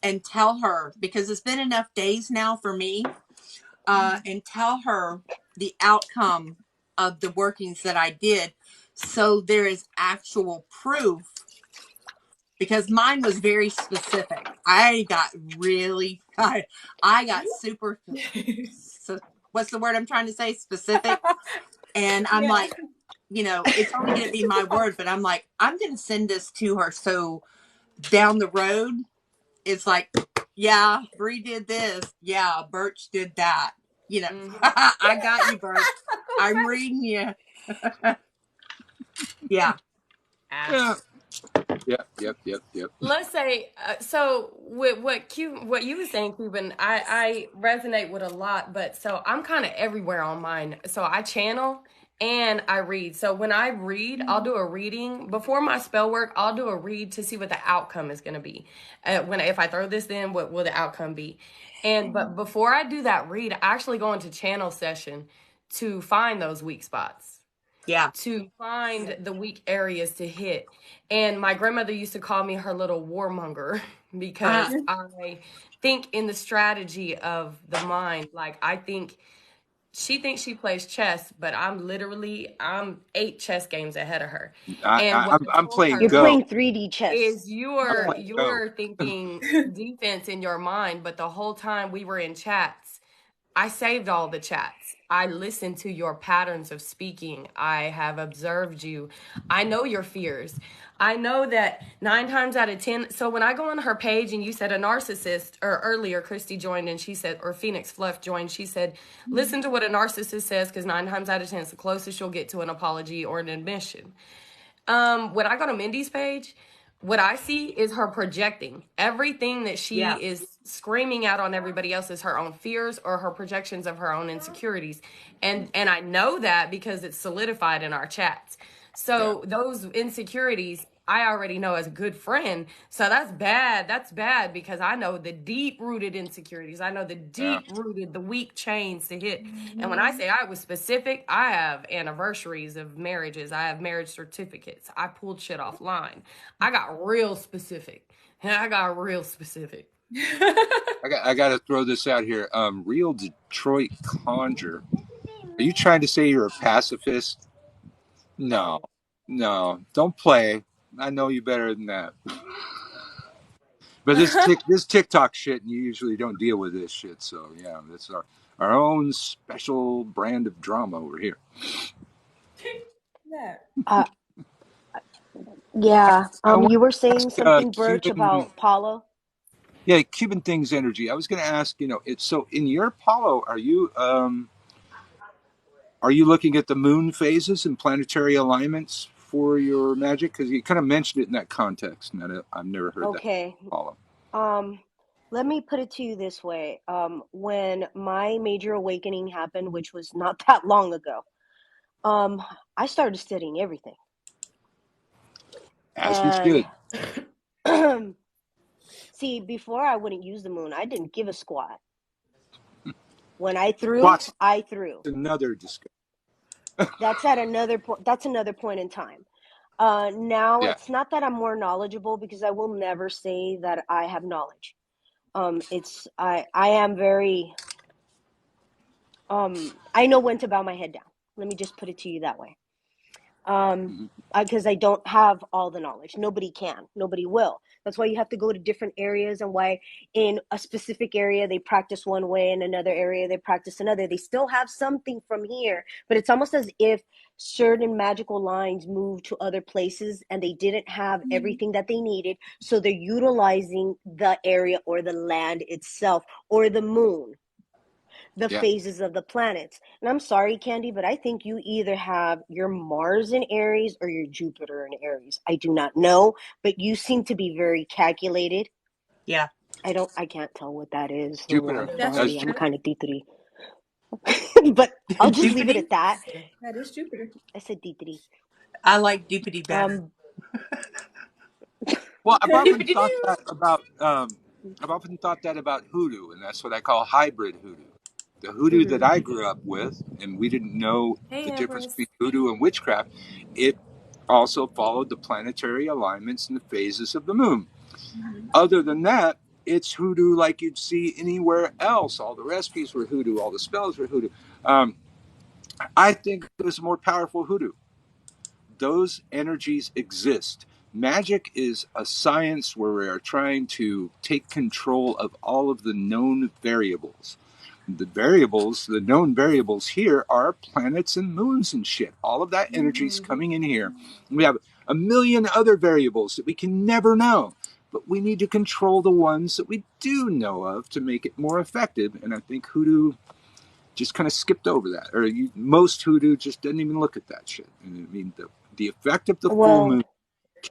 and tell her, because it's been enough days now for me, and tell her the outcome of the workings that I did, so there is actual proof, because mine was very specific. I got super, so what's the word I'm trying to say? Specific. And I'm like, it's only going to be my word, but I'm like, I'm going to send this to her. So down the road, it's like, yeah, Bree did this. Yeah, Birch did that. I got you, Birch. I'm reading you. Yeah.
yeah, yep.
Let's say so with what you were saying, Cuban, I resonate with a lot, but so I'm kind of everywhere on mine. So I channel and I read. So when I read, I'll do a reading before my spell work. I'll do a read to see what the outcome is going to be. When if I throw this in, what will the outcome be? And but before I do that read, I actually go into channel session to find those weak spots,
Yeah.
to find the weak areas to hit. And my grandmother used to call me her little warmonger because I think in the strategy of the mind. Like I think she thinks she plays chess, but I'm 8 chess games ahead of her. And what I
I'm
told
playing
You're
her
Go.
playing 3D chess.
is
I'm
you're
playing Go.
you're thinking defense in your mind, but the whole time we were in chats, I saved all the chats. I listened to your patterns of speaking. I have observed you. I know your fears. I know that 9 times out of 10. So when I go on her page and you said a narcissist, or earlier Christy joined and she said, or Phoenix Fluff joined, she said, listen to what a narcissist says because 9 times out of 10 it's the closest you'll get to an apology or an admission. When I go to Mindy's page, what I see is her projecting. Everything that she is screaming out on everybody else is her own fears or her projections of her own insecurities. And I know that because it's solidified in our chats. So those insecurities I already know as a good friend. So that's bad. That's bad because I know the deep rooted insecurities. I know the
Yeah.
deep rooted, the weak chains to hit. And when I say I was specific, I have anniversaries of marriages. I have marriage certificates. I pulled shit offline. I got real specific. I got real specific.
I got to throw this out here. Real Detroit Conjure. Are you trying to say you're a pacifist? No, don't play. I know you better than that. But this TikTok shit, and you usually don't deal with this shit. So yeah, that's our own special brand of drama over here.
Uh, yeah.
I want
You were saying
to ask
something, Birch,
Cuban.
about Paulo.
Yeah, Cuban things energy. I was going to ask, it's so in your Apollo, are you looking at the moon phases and planetary alignments for your magic? Because you kind of mentioned it in that context, and I've never heard that
Okay.
Apollo.
Um, Let me put it to you this way. When my major awakening happened, which was not that long ago, um, I started studying everything.
As we
And
should.
see, before I wouldn't use the moon, I didn't give a squat. When I threw,
Squats
I threw.
another discussion.
That's at another point. That's another point in time. Now
Yeah.
it's not that I'm more knowledgeable, because I will never say that I have knowledge. It's I am very I know when to bow my head down. Let me just put it to you that way.
Mhm.
Because I don't have all the knowledge. Nobody can. Nobody will. That's why you have to go to different areas, and why in a specific area they practice one way, in another area they practice another. They still have something from here, but it's almost as if certain magical lines moved to other places and they didn't have everything that they needed. So they're utilizing the area or the land itself or the moon, the
Yeah.
phases of the planets. And I'm sorry, Candy, but I think you either have your Mars in Aries or your Jupiter in Aries. I do not know, but you seem to be very calculated.
Yeah.
I can't tell what that is, so
Jupiter.
That's
That's
sorry, I'm
Jupiter.
kind of titri. But I'll just leave it
Doopity.
at that.
That is Jupiter.
I said titri.
I like doopity better.
Um,
Well,
Doopity doo.
I've often thought that about hoodoo, and that's what I call hybrid hoodoo. The hoodoo that
mhm,
I grew up with, and we didn't know
Hey,
the difference
Empress.
between hoodoo and witchcraft. It also followed the planetary alignments and the phases of the moon.
Mhm.
Other than that, it's hoodoo like you'd see anywhere else. All the recipes were hoodoo, all the spells were hoodoo. Um, I think it was a more powerful hoodoo. Those energies exist. Magic is a science where we are trying to take control of all of the known variables. The known variables here are planets and moons and shit. All of that energy is coming in here. We have a million other variables that we can never know, but we need to control the ones that we do know of to make it more effective. And I think hoodoo just kind of skipped over that, or most hoodoo just doesn't even look at that shit. And I mean, the effect of the full moon
well,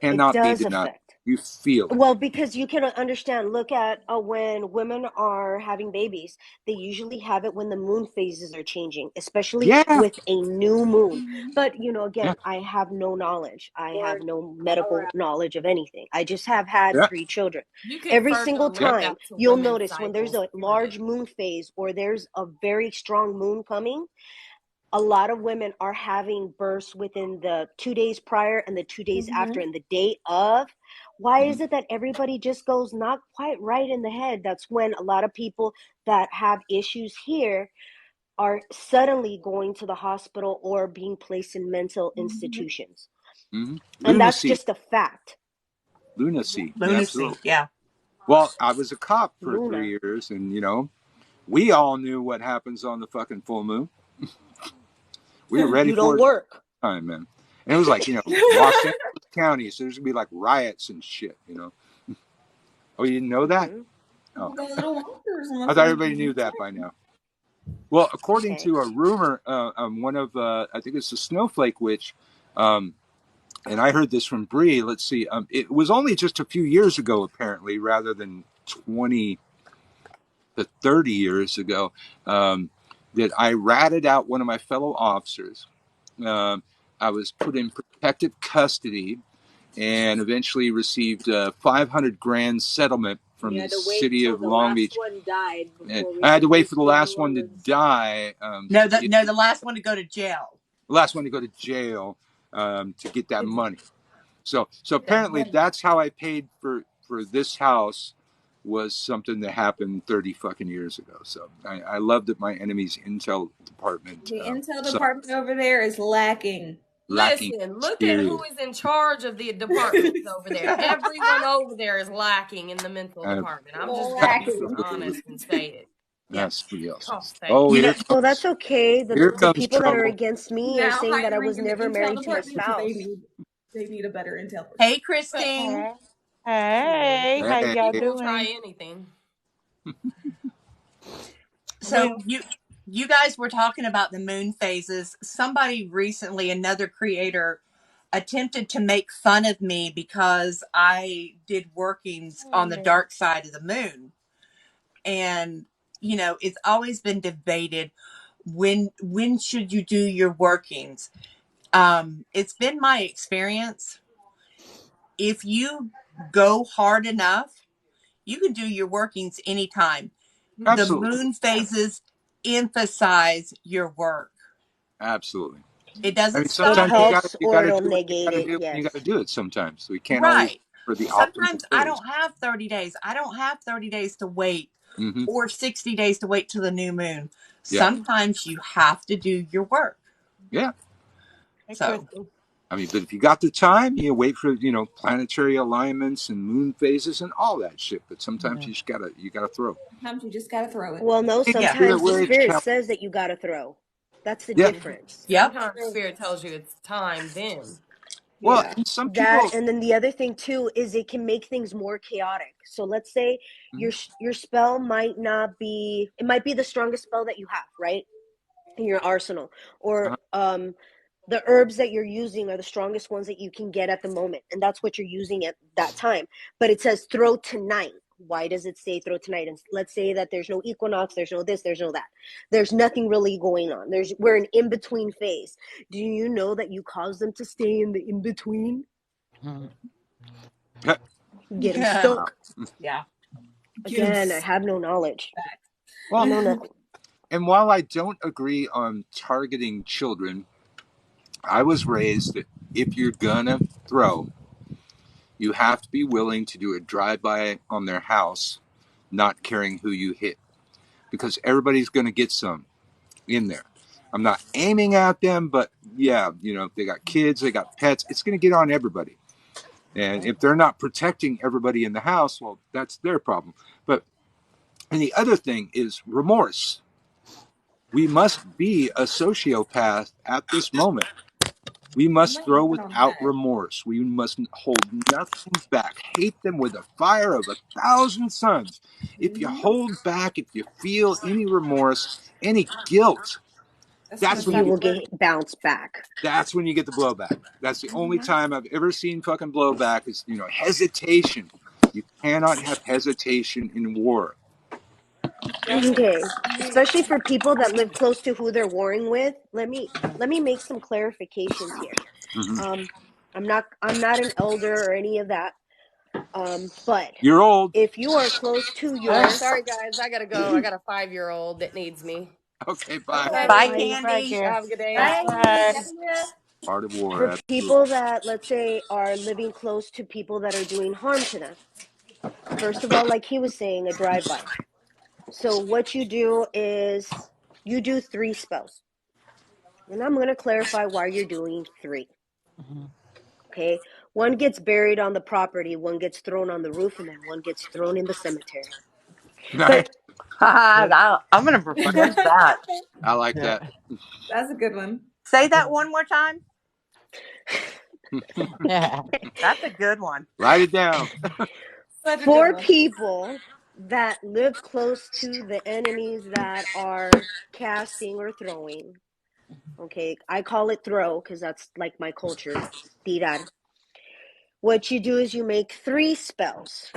it
cannot be
does
denied.
affect.
You feel it.
Well, because you can understand, look at when women are having babies, they usually have it when the moon phases are changing, especially
Yeah,
with a new moon.
Mhm.
But,
yeah,
again, I have no knowledge. I have
Or
no medical
around.
knowledge of anything. I just have had
yeah,
3 children.
You can
Every
further
single
yeah.
look
time
out to
you'll
women's
notice when there's
cycles
a
for
large
this.
moon phase or there's a very strong moon coming, a lot of women are having births within the 2 days prior and the 2 days after
Mhm.
and the day of. Why
Mhm,
is it that everybody just goes not quite right in the head? That's when a lot of people that have issues here are suddenly going to the hospital or being placed in mental
Mhm.
institutions.
mhm.
And that's
Lunacy,
just a fact.
lunacy. Yeah,
Lunacy.
absolutely.
Yeah.
Well, I was a cop for
Luna.
3 years, and we all knew what happens on the fucking full moon. We were ready
You don't
for it at
work.
the time, man. And it was like, Los Angeles County, so there's gonna be like riots and shit. Oh, you didn't know that?
Hmm.
Oh,
People got little monsters on
I
the
thought
phone.
everybody knew that by now. Well, according
Okay.
to a rumor, one of I think it's the Snowflake Witch, um, and I heard this from Bree. Let's see, it was only just a few years ago, apparently, rather than 20 to 30 years ago, that I ratted out one of my fellow officers. Um, I was put in protective custody and eventually received a 500 grand settlement
We
from the
had to wait
city
till
of
the
Long
last
Beach.
one died
And
before we
I had to
could
wait for
just
the
give
last
more
one to
than.
die
No,
to get
no, the last one to go to jail.
the last one to go to jail to get that
Get
money. So
that
apparently
money.
that's how I paid for this house was something that happened 30 fucking years ago. So I love that my enemy's intel department
The intel
so
department over there is lacking.
lacking
Listen, look at who
serious.
is in charge of the departments over there. Everyone over there is lacking in the mental
Uh,
department. I'm just going to be
Lacking.
honest and say it.
that's
Yes.
somebody else.
I'll say
Oh,
it.
You know,
Well, that's okay. The
here
the
comes
people that are
trouble.
against me are
Now
saying that I
hiring
was
in the
never
intel
married to my
department because
spouse.
they need a better intel person.
hey,
But
Christine.
Hey, how
Hey.
y'all
People will try
doing?
anything.
So
Well,
you guys were talking about the moon phases. Somebody recently, another creator, attempted to make fun of me because I did workings on the dark side of the moon. And it's always been debated when should you do your workings. It's been my experience, if you go hard enough, you can do your workings anytime. The
Absolutely.
moon phases emphasize your work.
Absolutely.
It
I mean,
doesn't
It
stop
sometimes you
it.
gotta
helps or it'll
do what you
negate
gotta
it.
do when you
Yes.
gotta do it. Sometimes we can't always
Right.
for the optimal
Sometimes I
phase.
don't have 30 days. I don't have 30 days to wait
Mm-hmm.
or 60 days to wait till the new moon.
Yeah.
Sometimes you have to do your work.
Yeah.
hey,
So,
Crystal.
I mean, but if you got the time, you wait for planetary alignments and moon phases and all that shit. But sometimes
Yeah.
you gotta throw.
Sometimes you just gotta throw it.
Well, no,
yeah.
Spirit
sometimes the
Witch,
spirit
tell-
says that you got to throw. That's the
yeah.
difference.
Yep.
Sometimes spirit tells you it's time then.
Well,
Yeah.
and some
That,
people.
and then the other thing too is it can make things more chaotic. So let's say your spell might not be, it might be the strongest spell that you have, right? In your arsenal, or the herbs that you're using are the strongest ones that you can get at the moment, and that's what you're using at that time. But it says throw tonight. Why does it say throw tonight? And let's say that there's no equinox, there's no this, there's no that, there's nothing really going on, we're an in-between phase. Do you know that you cause them to stay in the in-between?
Mhm.
Get them
Yeah.
stuck.
Yeah.
Again, I have no knowledge. I
Well,
know nothing.
and while I don't agree on targeting children, I was raised that if you're gonna throw, you have to be willing to do a drive-by on their house, not caring who you hit, because everybody's gonna get some in there. I'm not aiming at them, but yeah, they got kids, they got pets. It's gonna get on everybody. And if they're not protecting everybody in the house, well, that's their problem. But and the other thing is remorse. We must be a sociopath at this moment. We
You
must
might be
throw
put on
without
that.
remorse. We must hold nothing back. Hate them with the fire of 1,000 suns. If you hold back, if you feel any remorse, any guilt,
That's gonna
that's when you
You
stop
get
will
the work.
get bounced back.
that's when you get the blowback. That's the only time I've ever seen fucking blowback is hesitation. You cannot have hesitation in war.
Okay, especially for people that live close to who they're warring with. Let me make some clarifications here.
Mm-hmm.
Um, I'm not an elder or any of that. But
You're old.
if you are close to
All right,
your
sorry guys, I gotta go. I got a 5-year-old that needs me.
Okay, bye.
Okay.
Bye,
bye.
Bye,
Candy.
girl.
Have a good day.
Bye.
Bye.
Love ya.
Art of war.
For
Absolutely.
people that, let's say, are living close to people that are doing harm to them, first of all, like he was saying, a drive-by. So what you do is you do 3 spells, and I'm going to clarify why you're doing 3.
Mhm.
Okay, one gets buried on the property, one gets thrown on the roof, and then one gets thrown in the cemetery.
Nice.
But
I'm going to use that.
I like
Yeah.
that.
That's a good one.
Say that one more time.
Yeah.
That's a good one.
Write it down.
Such a good
for
one.
people that live close to the enemies that are casting or throwing, okay, I call it throw because that's like my culture, tirar. What you do is you make 3 spells,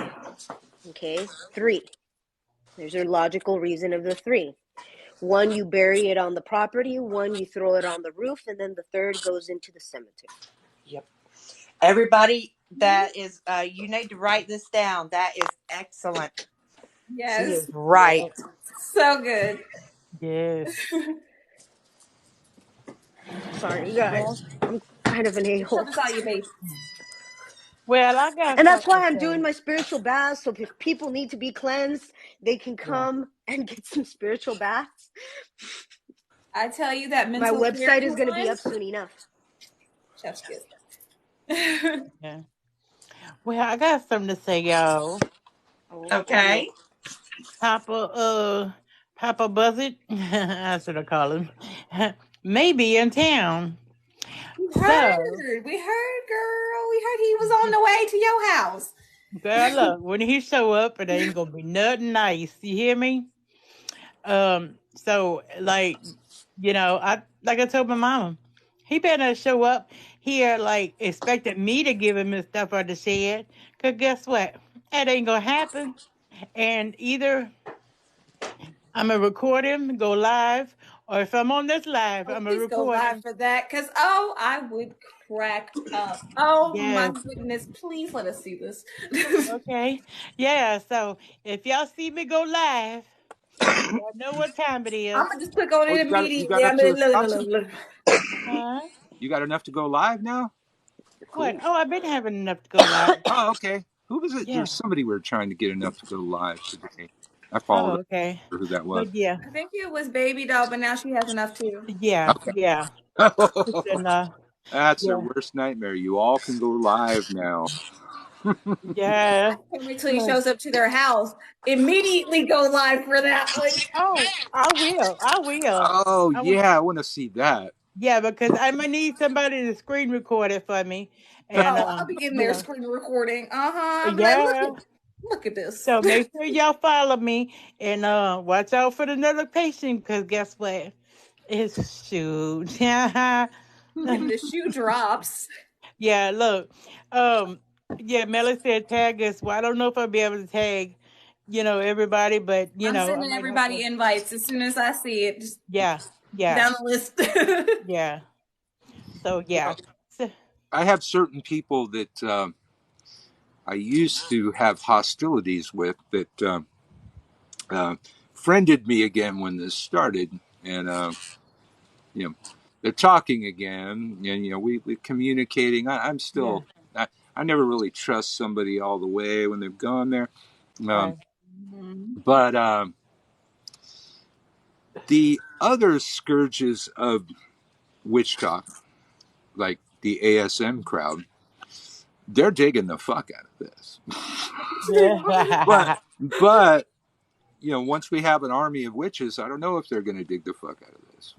okay, 3. There's your logical reason of the 3. One, you bury it on the property, one, you throw it on the roof, and then the third goes into the cemetery.
Yep. Everybody that is, you need to write this down. That is excellent. She
Yes.
is right.
Yep.
So good.
Yes.
Sorry, guys.
Well,
I'm kind of an a-hole.
Help us out, you babe.
I got
And that's
something
why
to
I'm doing
say.
my spiritual baths. So if people need to be cleansed, they can
Yeah.
come and get some spiritual baths.
I tell you that
My
mental
website is
clarity
going to be
one.
up soon enough.
Chef's kiss.
Yeah. Well, I got something to say, y'all.
Oh no.
Okay.
Papa Buzzard, I should have called him, maybe in town.
We
So,
heard. We heard, girl. We heard he was on the way to your house.
Girl, look, when he show up, it ain't gonna be nothing nice. You hear me? So like, I told my mama, he better show up here like expecting me to give him his stuff or the shed. Cause guess what? That ain't gonna happen. And either I'm gonna record him, go live, or if I'm on this live,
Oh,
I'm gonna
please go
record
live
him.
for that, because I would crack up. Oh my
Yes.
goodness! Please let us see this.
Okay. Yeah. So if y'all see me go live, y'all know what time it
I'm
is.
gonna just click on
Oh,
it
you got
immediately.
up
I'm
to
gonna
a
look, look,
thousand?
look, look.
Huh?
You got enough to go live now?
What?
Cool.
Oh, I've been having enough to go live.
Oh, okay. Who was it?
Yeah.
There's somebody we were trying to get enough to go live today. I
Oh,
followed up
okay.
for who that was.
But yeah.
I think it was Baby Doll, but now she has enough too.
Yeah.
Okay.
Yeah. It's
That's their
yeah.
worst nightmare. You all can go live now.
Yeah.
Can't wait till he shows up to their house. Immediately go live for that one.
Oh, I will. I will.
Oh
I will.
yeah, I want to see that.
Yeah, because I'm gonna need somebody to screen record it for me, and
Oh, I'll be getting their screen recording. I'll be like,
yeah.
look at this.
So make sure y'all follow me and watch out for the notification because guess what? It's shoot. Yeah.
When the shoe drops.
Yeah, look. Um yeah, Melly said tag us. Well, I don't know if I'll be able to tag, everybody, but
I'm
I
sending
might have to.
everybody invites as soon as I see it. Just
Yeah, yeah,
down the list.
yeah. So yeah.
Well,
So,
I have certain people that I used to have hostilities with that uh, friended me again when this started, and you know they're talking again, and we're communicating. I'm
yeah,
still I never really trust somebody all the way when they've gone there, um,
right.
Mhm.
but the other scourges of witch talk, like the ASM crowd, they're digging the fuck out of this. but
Yeah.
but once we have an army of witches, I don't know if they're going to dig the fuck out of this.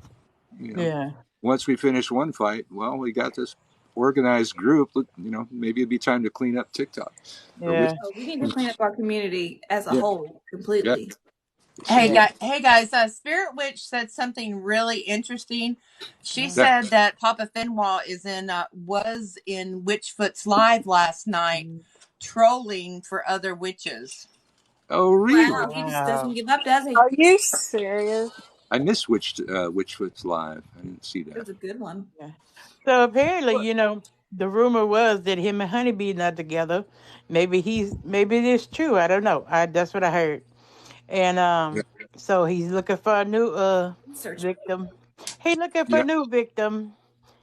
You know,
Yeah.
once we finish one fight, well, we got this organized group. Maybe it'd be time to clean up TikTok or witch.
Yeah.
Oh, we need to clean up our community as a
Yeah,
whole
yeah.
completely.
Some
Hey guys, Spirit Witch said something really interesting. She
Mm.
that.
said that Papa Fenwa was in Witchfoot's live last night,
Mm.
trolling for other witches.
Oh,
Wow,
really?
he just doesn't
Wow.
give up, does he?
Are you serious?
I missed Witchfoot's live. I didn't see
It
that.
was a good one.
Yeah. So apparently,
What?
the rumor was that him and Honeybee not together. Maybe it's true. I don't know. That's what I heard. And
Yeah,
so he's looking for a new
Research.
victim. He looking for a
yeah,
new victim.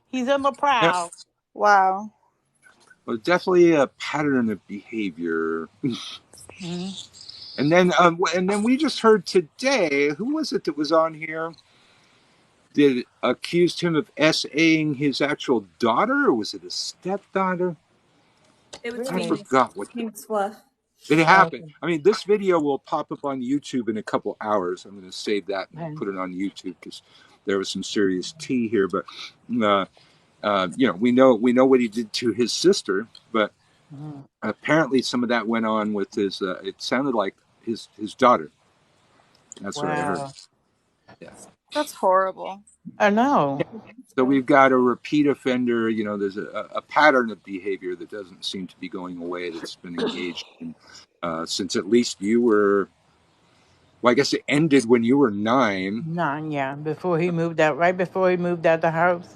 He's on the
yeah.
prowl.
Wow.
Well, definitely a pattern of behavior.
Hmm.
And then we just heard today. Who was it that was on here that accused him of SAing his actual daughter, or was it a stepdaughter?
It was
I
Really?
Phoenix.
forgot what
Phoenix Fluff.
it happened.
Okay.
I mean, this video will pop up on YouTube in a couple hours. I'm going to save that and
Okay.
put it on YouTube because there was some serious tea here. But we know what he did to his sister, but
Mhm.
apparently some of that went on with his. It sounded like his daughter. That's what I heard.
Wow.
Yeah.
That's horrible.
I know.
So we've got a repeat offender. There's a pattern of behavior that doesn't seem to be going away. That's been engaged in since at least you were. Well, I guess it ended when you were 9.
None, yeah. Before he moved out, right before he moved out the house.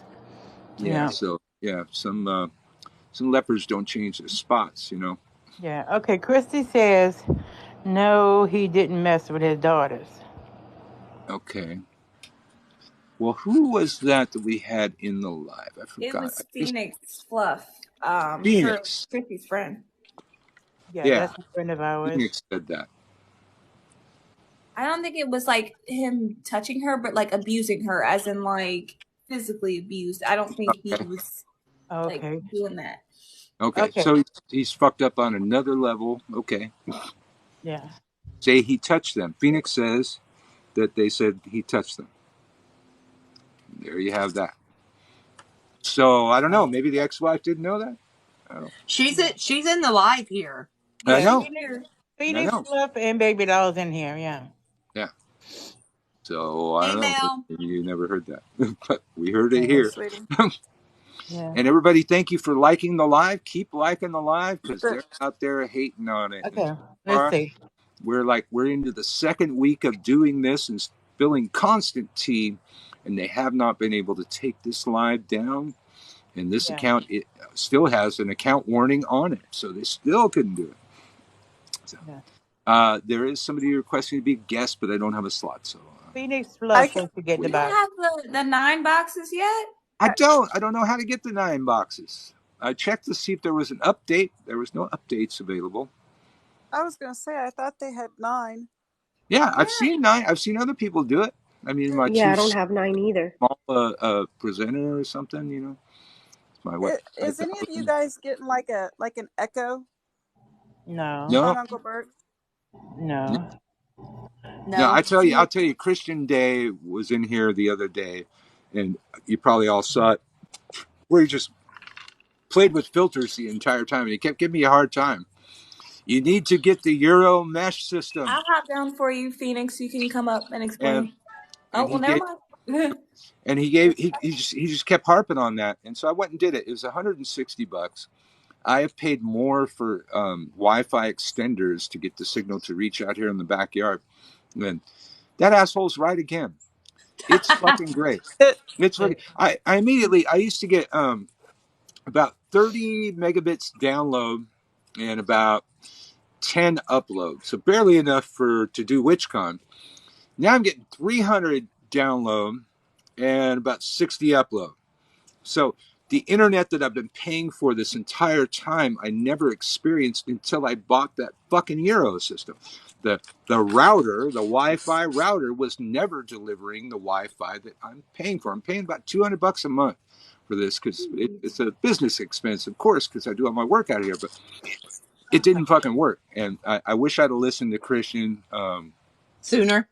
Yeah.
Yeah.
So yeah, some lepers don't change their spots.
Yeah. Okay. Christy says no, he didn't mess with his daughters.
Okay. Well, who was that we had in the live? I
It
forgot. I
was
guess
Phoenix Fluff. Her
Phoenix.
Chrissy's friend.
Yeah,
Yeah,
that's a friend of ours.
Phoenix said that.
I don't think it was like him touching her, but like abusing her, as in like physically abused. I don't think he
Okay.
was like
Okay.
doing that.
Okay.
Okay.
So he's fucked up on another level. Okay.
Yeah.
Say he touched them. Phoenix says that they said he touched them. There you have that. So I don't know. Maybe the ex-wife didn't know that. I don't know.
She's in the live here.
I
Yeah,
know.
here.
I
Phoenix
know.
Fluff and Baby Dolls in here. Yeah.
Yeah. So I
Hey,
don't know.
Mel.
Maybe you never heard that, but we heard it
Hey,
here.
sweetie.
Yeah.
And everybody, thank you for liking the live. Keep liking the live because
Sure.
they're out there hating on it. And
Okay.
so
Let's see.
we're into the second week of doing this and spilling constant tea, and they have not been able to take this live down. And this
Yeah.
account, it still has an account warning on it, so they still couldn't do it. So
Yeah.
there is somebody requesting to be a guest, but I don't have a slot. So
Phoenix
I
Fluff
can,
wants to get the
We don't
box.
have the 9 boxes yet.
I don't know how to get the 9 boxes. I checked to see if there was an update. There was no updates available.
I was gonna say I thought they had 9.
Yeah,
Yeah.
I've seen 9. I've seen other people do it. I mean, my
Yeah,
two
I don't have 9 either.
small presenter or something. It's my
Is any of you guys getting like an echo
No.
No,
on Uncle Bert?
no,
No.
no.
No.
I'll tell you. Christian Day was in here the other day, and you probably all saw it, where he just played with filters the entire time, and he kept giving me a hard time. You need to get the Euro mesh system,
I'll hop down for you, Phoenix. You can come up and
and
explain. Oh
and
well,
he
never
gave
mind.
and he gave he just kept harping on that, and so I went and did it. It was $160. I have paid more for Wi-Fi extenders to get the signal to reach out here in the backyard. And that asshole's right again. It's fucking great. It's fucking. I immediately I used to get about 30 megabits download and about 10 upload, so barely enough to do WitchCon. Now I'm getting 300 download and about 60 upload. So the internet that I've been paying for this entire time, I never experienced until I bought that fucking Euro system. The router, the Wi-Fi router, was never delivering the Wi-Fi that I'm paying for. I'm paying about $200 a month for this because it's a business expense, of course, because I do all my work out of here. But it didn't fucking work, and I wish I'd have listened to Christian.
Sooner.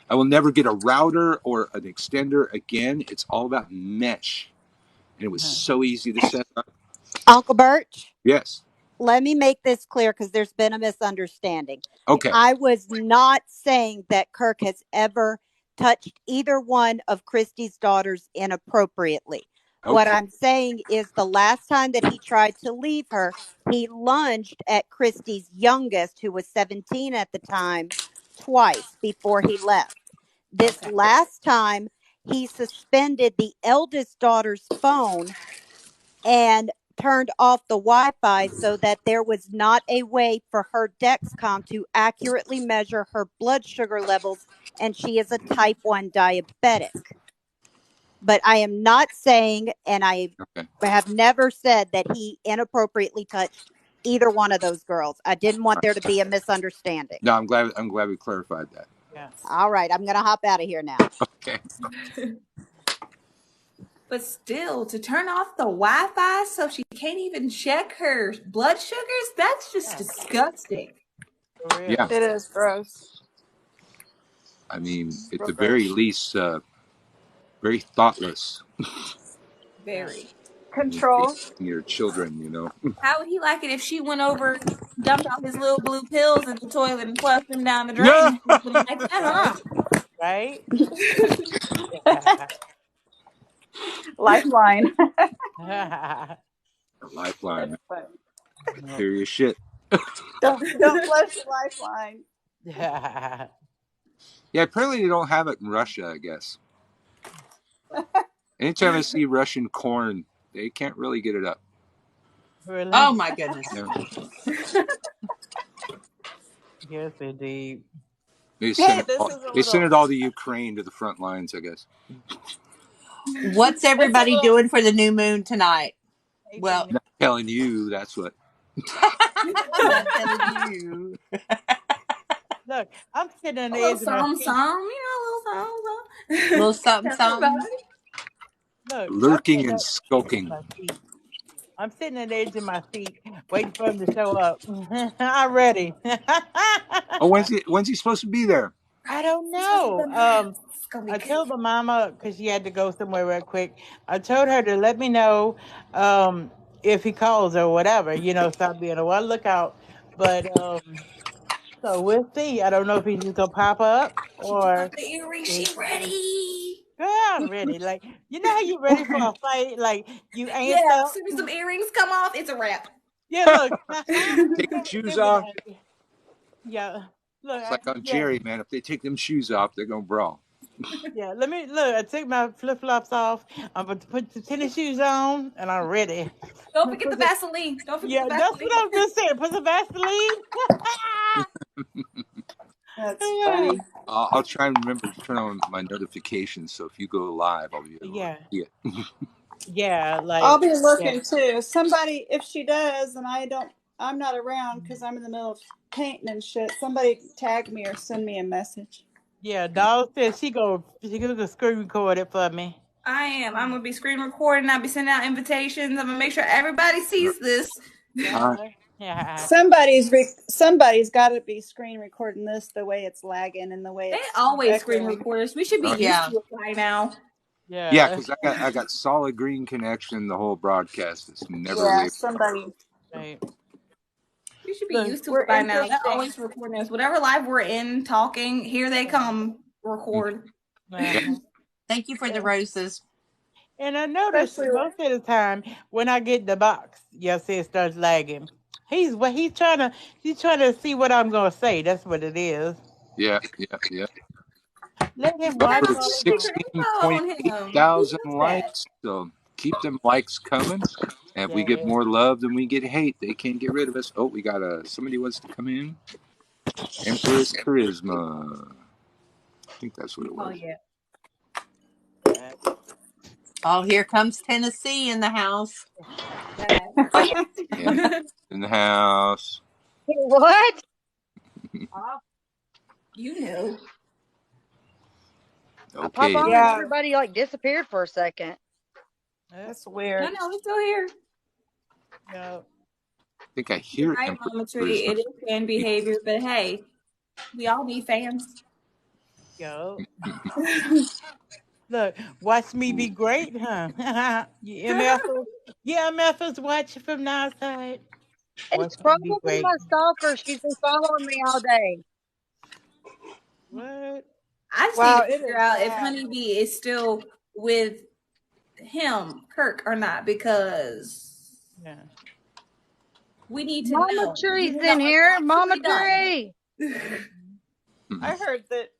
I will never get a router or an extender again. It's all about mesh. And it was so easy to set up.
Uncle Birch,
Yes.
let me make this clear because there's been a misunderstanding.
Okay.
I was not saying that Kirk has ever touched either one of Christy's daughters inappropriately. What
Okay.
I'm saying is the last time that he tried to leave her, he lunged at Christy's youngest, who was 17 at the time, twice before he left. This
Okay.
last time, he suspended the eldest daughter's phone and turned off the Wi-Fi so that there was not a way for her Dexcom to accurately measure her blood sugar levels, and she is a type 1 diabetic. But I am not saying, and I
Okay.
have never said that he inappropriately touched either one of those girls. I didn't want there to be a misunderstanding.
No, I'm glad we clarified that.
Yeah.
All right, I'm going to hop out of here now.
Okay.
But still, to turn off the Wi-Fi so she can't even check her blood sugars, that's just disgusting.
For real.
Yeah.
It is gross.
I mean, at
Real
the very
gross.
least, very thoughtless.
Very.
Control.
Your children.
How would he like it if she went over, dumped all his little blue pills in the toilet and flushed them down the
No.
drain? He wouldn't like that,
Right?
huh?
Lifeline.
Lifeline.
That's funny.
Hear your shit.
Don't flush the lifeline.
Yeah. Apparently they don't have it in Russia. I guess. Anytime I see Russian corn, they can't really get it up.
Really?
Oh my goodness.
Yeah.
Yes, indeed.
They
Hey,
send
this is a
they send
little.
it all to Ukraine, to the front lines, I guess.
What's everybody doing for the new moon tonight? Well,
Not telling you, that's what.
not telling you.
Look, I'm sitting on
A
the
little
edge of my
song,
seat.
a little song.
Little something,
Tell
something.
everybody.
Look,
Lurking and skulking.
I'm sitting on the edge of my seat, waiting for him to show up. I'm ready.
Oh, when's he supposed to be there?
I don't
It's supposed to
know.
be nice. It's gonna be
I
good.
told the mama because she had to go somewhere real quick. I told her to let me know if he calls or whatever, so I'll be on a lookout But so we'll see. I don't know if he's just gonna pop up
She took
or
off the earring.
if,
She ready.
girl, I'm ready. Like you know how you ready for a fight? Like you
Yeah,
amped
as
up.
soon as some earrings come off, it's a wrap.
Yeah, look.
Take the shoes
It was
off.
like, yeah. Look,
It's like on
yeah.
Jerry, man. If they take them shoes off, they're gonna brawl.
Yeah, let me look. I take my flip flops off. I'm about to put the tennis shoes on, and I'm ready.
Don't forget the
Put the-
Vaseline. Don't forget
yeah,
the
that's what
Vaseline.
I was just saying. Put some Vaseline.
That's funny.
I'll try and remember to turn on my notifications, so if you go live, I'll be able to
yeah,
see it.
yeah,
I'll
like
be
yeah,
looking too. Somebody, if she does, and I'm not around because I'm in the middle of painting and shit. Somebody tag me or send me a message.
yeah. Doll said she gonna screen record it for me.
I am. I'm gonna be screen recording. I'll be sending out invitations. I'm gonna make sure everybody sees this.
Uh,
Yeah,
Somebody's got to be screen recording this the way it's lagging and the way
They
it's
always screen
echoing.
record us. We should be
uh,
used
Yeah.
to it by now.
yeah,
yeah.
because I got solid green connection the whole broadcast. It's never
Yeah,
waved.
somebody.
Right.
We should be
Look,
used to
We're
it by now. They're
interesting.
always recording us. Whatever live we're in, talking, here they come record.
Yeah,
uh-huh.
Thank you for the roses.
And I noticed
Especially
most of the time when I get the box, yes, it starts lagging. He's trying to see what I'm gonna say. That's what it is.
yeah, yeah, yeah.
Let him
We
watch
have
Over
a
all the
secret info on him. Who
16.8 thousand
does that?
likes. So keep them likes coming. And if we
yeah,
get more love than we get hate, they can't get rid of us. Oh, we got somebody wants to come in. Empress Charisma. I think that's what it
Oh
was.
yeah.
yeah.
Oh, here comes Tennessee in the house.
Yeah, in the house.
What?
You know.
I pop
Okay.
on and
yeah,
everybody like disappeared for a second.
that's
No,
weird.
no, we're still here.
No,
I think I
You're
hear
right,
Empress
Mama Tree.
Charisma.
It is fan behavior, but hey, we all need fans.
yo. Look, watch me be great, huh? you MFers, yeah, MFers watch from the outside. Watch
It's
me be
probably
great.
my stalker. She's been following me all day.
What?
I just need
Wow,
to
it
figure
is
out if
bad.
Honeybee is still with him, Kirk, or not, because
Yeah.
we need to
Mama
know. We need
Tree's
to know
in
what's
here. Mama
actually done.
Tree.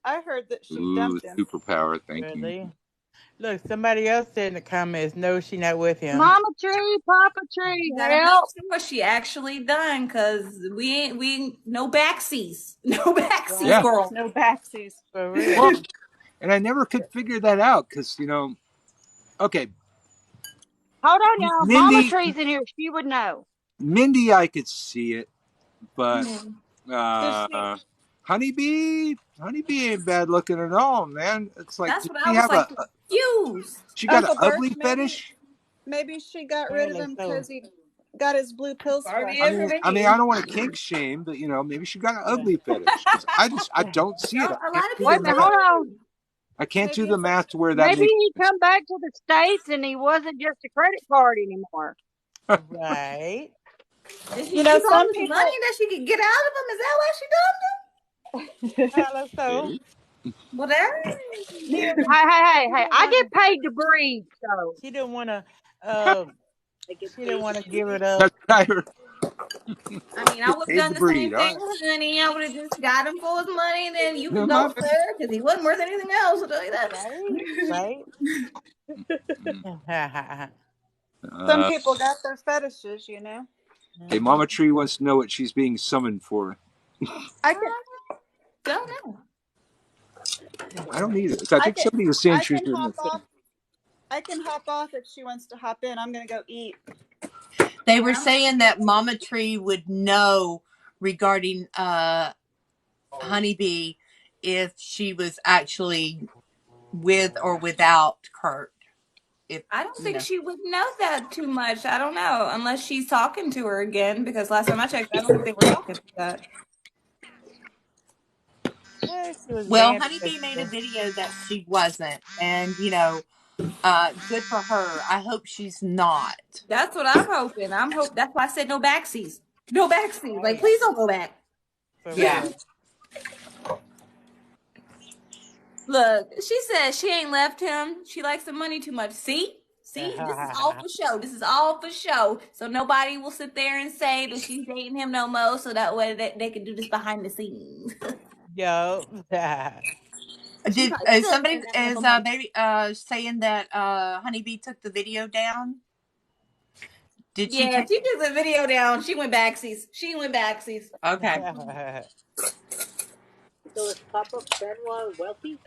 I heard that she
Ooh,
dumped him.
superpower. Thank you.
Really? Look, somebody else said in the comments, no, she not with him.
Mama Tree, Papa Tree,
You gotta
help.
see what she actually done, cause we ain't no backsies, no backsies,
Yeah.
Right.
girl.
No backsies.
For
Well,
real.
and I never could figure that out because, okay,
Hold on, y'all. Mama
Mindy,
Tree's in here. She would know.
Mindy, I could see it, but
Mhm.
Does she?
Honeybee ain't bad looking at all, man. It's like,
That's
did
what I
she
was
have
like confused.
she got an
Uncle Bert,
ugly fetish?
maybe she got rid of
Apparently
him
so.
because he got his blue pill
Far be
splashed
it
on.
from
I
me.
don't want to kink shame, but maybe she got an
Yeah.
ugly fetish because I don't see it. I
A
can't
lot of
do
Wait
the
a
people
minute.
math.
Hold
do.
on.
I can't do
Maybe
the
it's a
math to where that
Maybe
makes
he
sense.
come back to the States and he wasn't just a credit card anymore.
Right.
Did she
You know,
use all
some
this
people.
money that she could get out of him? Is that why she
Apparently so.
Okay.
done? Whatever.
She didn't. She
Hey.
didn't
I
want
get
to.
paid to breathe, so.
She didn't want to. Uh, she didn't want to give it up.
That's what I heard.
I mean, I
Get
would have
paid
done
to
the same
breed. All
thing
right.
with Honey. I would have just got him for his money, and then you
Yeah,
could
my
go, sir, because he wasn't worth anything else. I'll tell you that.
Right. Right.
bad.
Some
Uh,
people got their fetishes. You know.
okay, Mama Tree wants to know what she's being summoned for.
I can.
Don't know.
I don't need it. I
I
think
can.
somebody was saying
I
she was
can
doing
hop
the
off.
thing.
I can hop off if she wants to hop in. I'm gonna go eat.
They were saying that Mama Tree would know regarding Honeybee if she was actually with or without Kurt. If
I don't think she would know that too much. I don't know, unless she's talking to her again, because last time I checked, I don't think they were talking to that.
Yeah, she was
Well,
banned
Honeybee made a
yesterday.
video that she wasn't, and good for her. I hope she's not.
That's what I'm hoping. That's why I said no backsies. No backseat. Like, please don't go back.
For
Yeah.
real.
Look, she says she ain't left him. She likes the money too much. See? See? This is all for show. This is all for show. So nobody will sit there and say that she's dating him no more, so that way they can do this behind the scenes.
Yo.
She's
Did
probably still
somebody
getting that
is
number money.
maybe saying that Honeybee took the video down? Did she
Yeah,
take?
she took the video down. She went backsies.
Okay.
So is Papa Benoit wealthy?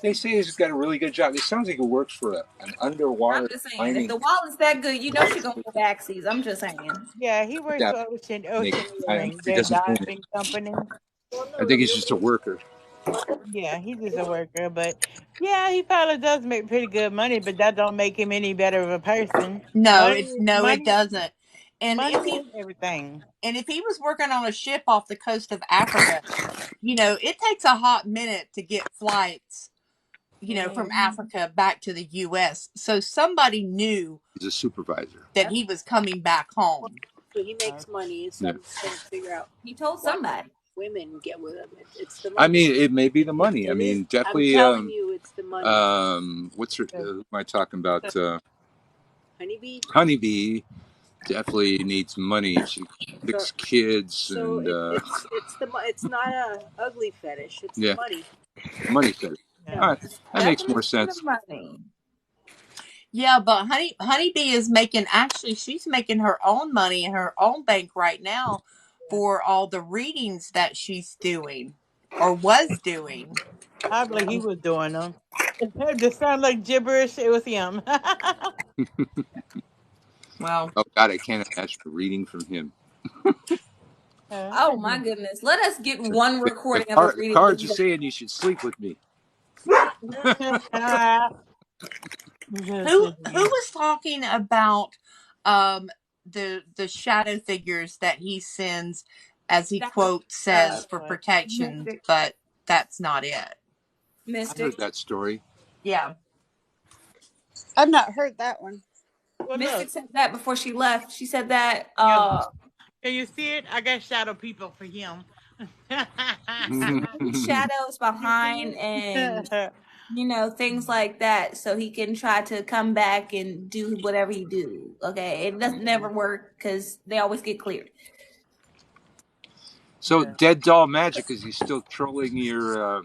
They say he's got a really good job. It sounds like he works for an
I'm
underwater
just saying, if
mining
the wallet's that good, you know she gonna go backsies. I'm just saying.
Yeah, he works
that
for
make.
Oceaneering,
He
their
doesn't own it.
diving company.
Well,
I
no,
think he's just a worker.
Yeah, he's just a worker, but yeah, he probably does make pretty good money, but that don't make him any better of a person.
No,
Money,
it
money,
doesn't. And
money
if he
ain't everything.
was working on a ship off the coast of Africa, it takes a hot minute to get flights, from Africa back to the U.S. So somebody knew
He's a supervisor.
that he was coming back home.
so he makes money, and
Yeah.
some can't figure out
He told
what
somebody.
women get with him. It's the money.
I mean, it may be the money. I
It is.
mean,
I'm
definitely.
telling you, it's the money.
What's her? Who am I talking about?
Honeybee.
Honeybee definitely needs money. She
So,
six kids
so
and
it's not a ugly fetish. It's the
yeah,
money.
money said.
Yeah.
All right, that makes
Definitely
more
for the
sense.
money.
Yeah, but Honeybee is she's making her own money in her own bank right now for all the readings that she's doing or was doing.
Probably he was doing them. It just sound like gibberish. It was him.
Well,
Oh God, I can't imagine a reading from him.
Oh my goodness. Let us get one
The,
recording of a
the
reading
cards
this
are
day.
saying you should sleep with me.
who was talking about the shadow figures that he sends, as he
That
quote says, for
What?
protection,
Mystic.
but that's not it.
I heard
Mystic.
that story.
Yeah.
I've not heard that one.
Well,
Mystic
look.
said that before she left. She said that
Yeah. Can you see it? I got shadow people for him.
shadows
You see
behind and
it?
things like that, so he can try to come back and do whatever he do. Okay, it doesn't never work because they always get cleared.
So dead doll magic, is he still trolling your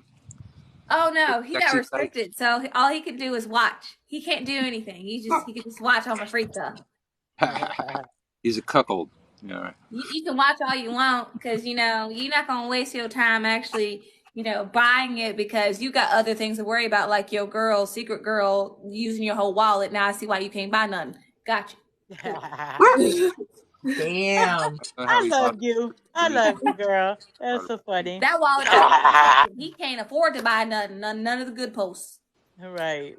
Oh no, he got
sexy sites?
restricted, so all he can do is watch. He can't do anything. He can just watch all my free stuff.
He's a cuckold. Yeah.
You can watch all you want because you're not gonna waste your time actually buying it because you got other things to worry about, like your secret girl using your whole wallet. Now I see why you can't buy nothing. Gotcha.
Damn.
That's not how
I
he
love
talks.
you. I love you, girl. That's so funny.
That wallet already restricted. He can't afford to buy nothing. None of the good posts.
Right.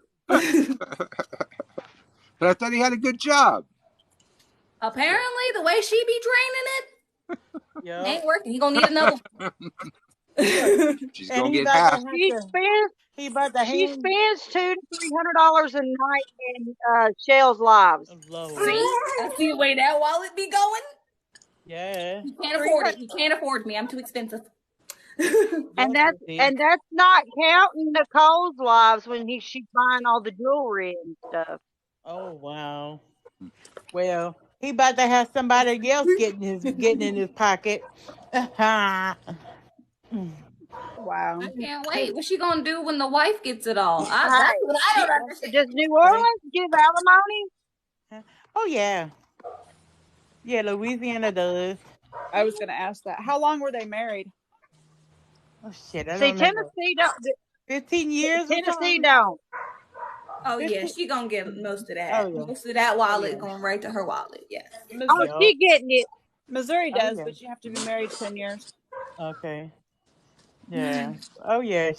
But I thought he had a good job.
Apparently, the way she be draining it
Yep.
ain't working. He gonna need another one.
She's
And
gonna
he
get
about to
half.
have
She
to.
spends
He about to
she
hand.
spends $200 to $300 a night in Shell's lives.
Oh, Lord.
See, I see the way that wallet be going.
Yeah.
He can't afford it. He can't afford me. I'm too expensive.
And
Yes, indeed.
that's not counting Nicole's lives when she's buying all the jewelry and stuff.
Oh, wow. Well, he about to have somebody else getting in his pocket.
Wow.
I can't wait. What's she gonna do when the wife gets it all? That's
Hey,
what I don't understand.
does New Orleans give alimony?
Oh yeah, yeah. Louisiana does.
I was going to ask that. How long were they married?
Oh shit, I
See,
don't remember.
Tennessee don't.
15 years or
Tennessee
something.
don't.
Oh yeah,
15.
she gonna get most of
Oh
that.
yeah.
Most of that wallet
Yeah.
going right to her wallet. Yes.
Oh,
Missouri,
Yup.
she getting it.
Missouri
Oh
does,
yeah.
but you have to be married 10 years.
Okay. Yeah. Oh yeah.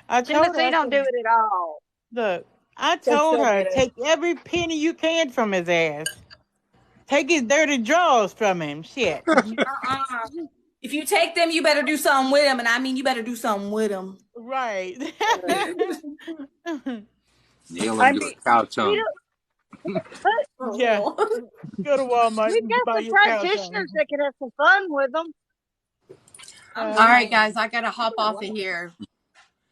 I told her.
Tennessee
I
don't do
said,
it at all.
look. I
They
told
still
her
get it.
take every penny you can from his ass. Take his dirty drawers from him. Shit.
If you take them, you better do something with them, and I mean you better do something with them.
Right.
Nail
I
him to a
mean,
cow
He
tongue.
For
Yeah.
real.
Go to Walmart
We've
and
got
buy
some
your cow
practitioners
something.
that can have some fun with them.
I'm
All
just
right,
saying.
guys, I gotta hop off of here.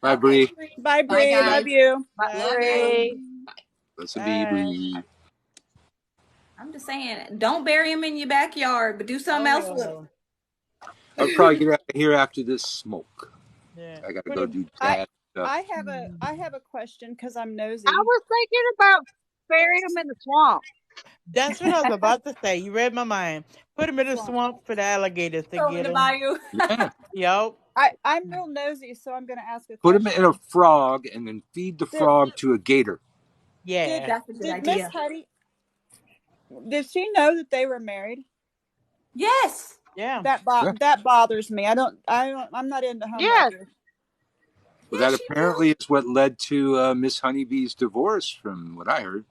Bye,
Okay,
Bree.
Bree.
Bye,
Bye,
Bree. Love
guys.
you.
Bye,
Love
Bye.
you.
Bree.
Let's be
Bye.
Bree.
I'm just saying, don't bury him in your backyard, but do something
Oh
else with him.
hell.
I'll probably get out of here after this smoke.
Yeah.
I gotta
Put
go
him.
do
I
dad stuff.
I have a question because I'm
I
nosy.
was thinking about burying them in the swamp.
That's what I was about to say. You read my mind. Put him in the
Swamp.
swamp for the alligators to
Throw him in
get
the
him.
bayou.
Yeah.
Yup.
I'm real nosy, so I'm gonna ask a
Put him in a
question.
frog and then feed the
Did
frog to a gator.
did
Yeah.
That's a good
did Miss
idea.
Hattie, did she know that they were married?
Yes.
Yeah.
Yeah.
That bothers me. I'm not into
Yes.
homewreckers.
Well,
Yes,
that
she knew.
apparently is what led to Miss Honeybee's divorce, from what I heard.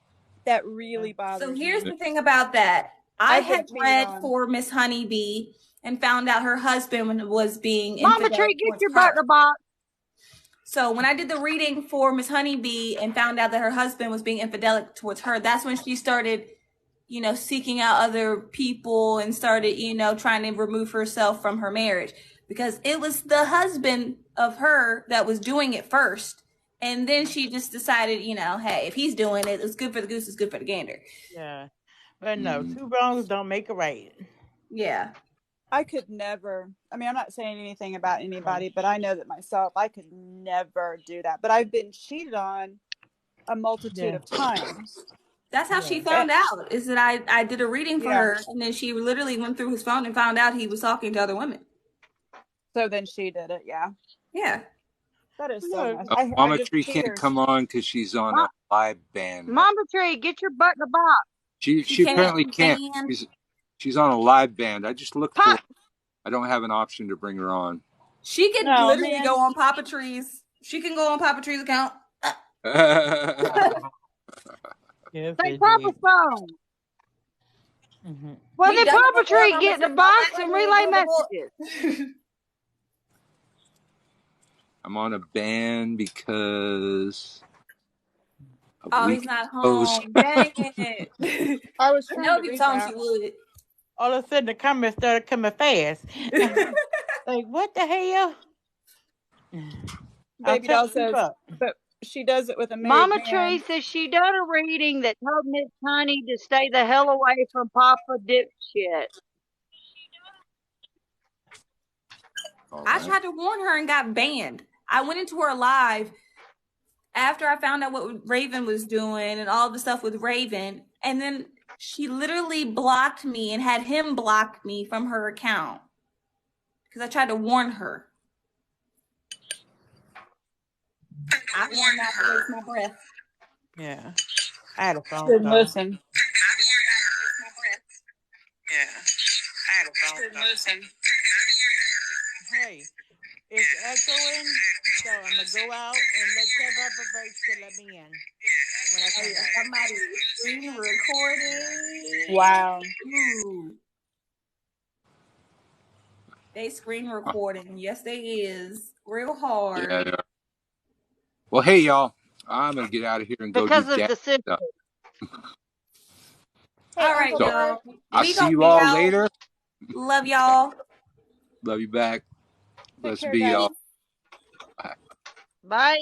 That
Yeah.
really
So
bothers
here's
me.
the thing about that. I
I've been
had
cheated
read
on.
for Miss Honeybee and found out her husband was being
Mama
infidel
Tree, get
towards
your butt in
her.
the box.
So when I did the reading for Miss Honeybee and found out that her husband was being infidel towards her, that's when she started, seeking out other people and started, trying to remove herself from her marriage, because it was the husband of her that was doing it first. And then she just decided, hey, if he's doing it, it's good for the goose, it's good for the gander.
Yeah. But no,
Mm.
two wrongs don't make a right.
Yeah.
I could never. I mean, I'm not saying anything about
Yeah.
anybody, but I know that myself. I could never do that. But I've been cheated on a multitude
Yeah.
of times.
That's how she
Yeah.
Eh,
found out, is that I did a reading for
yeah.
her, and then she literally went through his phone and found out he was talking to other women.
So then she did it. Yeah.
Yeah.
That is so
Look,
nice. I
Mama
just
Tree can't
cheaters.
come on because she's on
Ma-
a live band.
Mama Tree, get your butt in the box.
She
She
can't.
apparently
She's
can't.
banned.
She's on a live band. I just looked for her.
Pop.
I don't have an option to bring her on.
She could
No,
literally
man.
go on Papa Tree's. She can go on Papa Tree's account.
yes,
Take
it
Papa's
did.
phone.
Hmm.
Well,
We've
then
done it
Papa
before.
Tree,
Mama
get in the
said, "Don't
box
act like
and
we ain't
relay
done it
messages.
before."
I'm on a band because of
Oh, he's
weak
not
toes.
home. Dang it.
I was
I
trying
know
to
if you
read
told him
that.
she would.
All of a sudden, the comments started coming fast. Like, what the hell? I'll
Baby
tell
doll
you, keep
says,
up.
but she does it with a married
Mama Tree
man.
says she done a reading that told Miss Honey to stay the hell away from Papa Dipshit.
All
I
right.
tried to warn her and got banned. I went into her live after I found out what Raven was doing and all the stuff with Raven. And then she literally blocked me and had him block me from her account because I tried to warn her. I warned not to waste my breath.
Yeah. I had a phone
Didn't
call.
listen.
Listen. Hey, it's echoing, so I'm gonna go out and let Ted Papa Breaks to let me in when I
Oh,
come
yeah.
back.
Somebody is screen recording.
Wow.
Ooh. They screen recording. Yes, they is. Real hard.
Yeah, they are. Well, hey, y'all. I'm going to get out of here and go do
Because of
dad
the censor.
stuff.
Hey,
All right,
Uncle
So
Bert.
y'all.
I'll
We
see
gonna
you
be
all
out.
later.
Love y'all.
Love you back.
Take
Let's
care,
be
Daddy.
y'all. Bye.
Bye.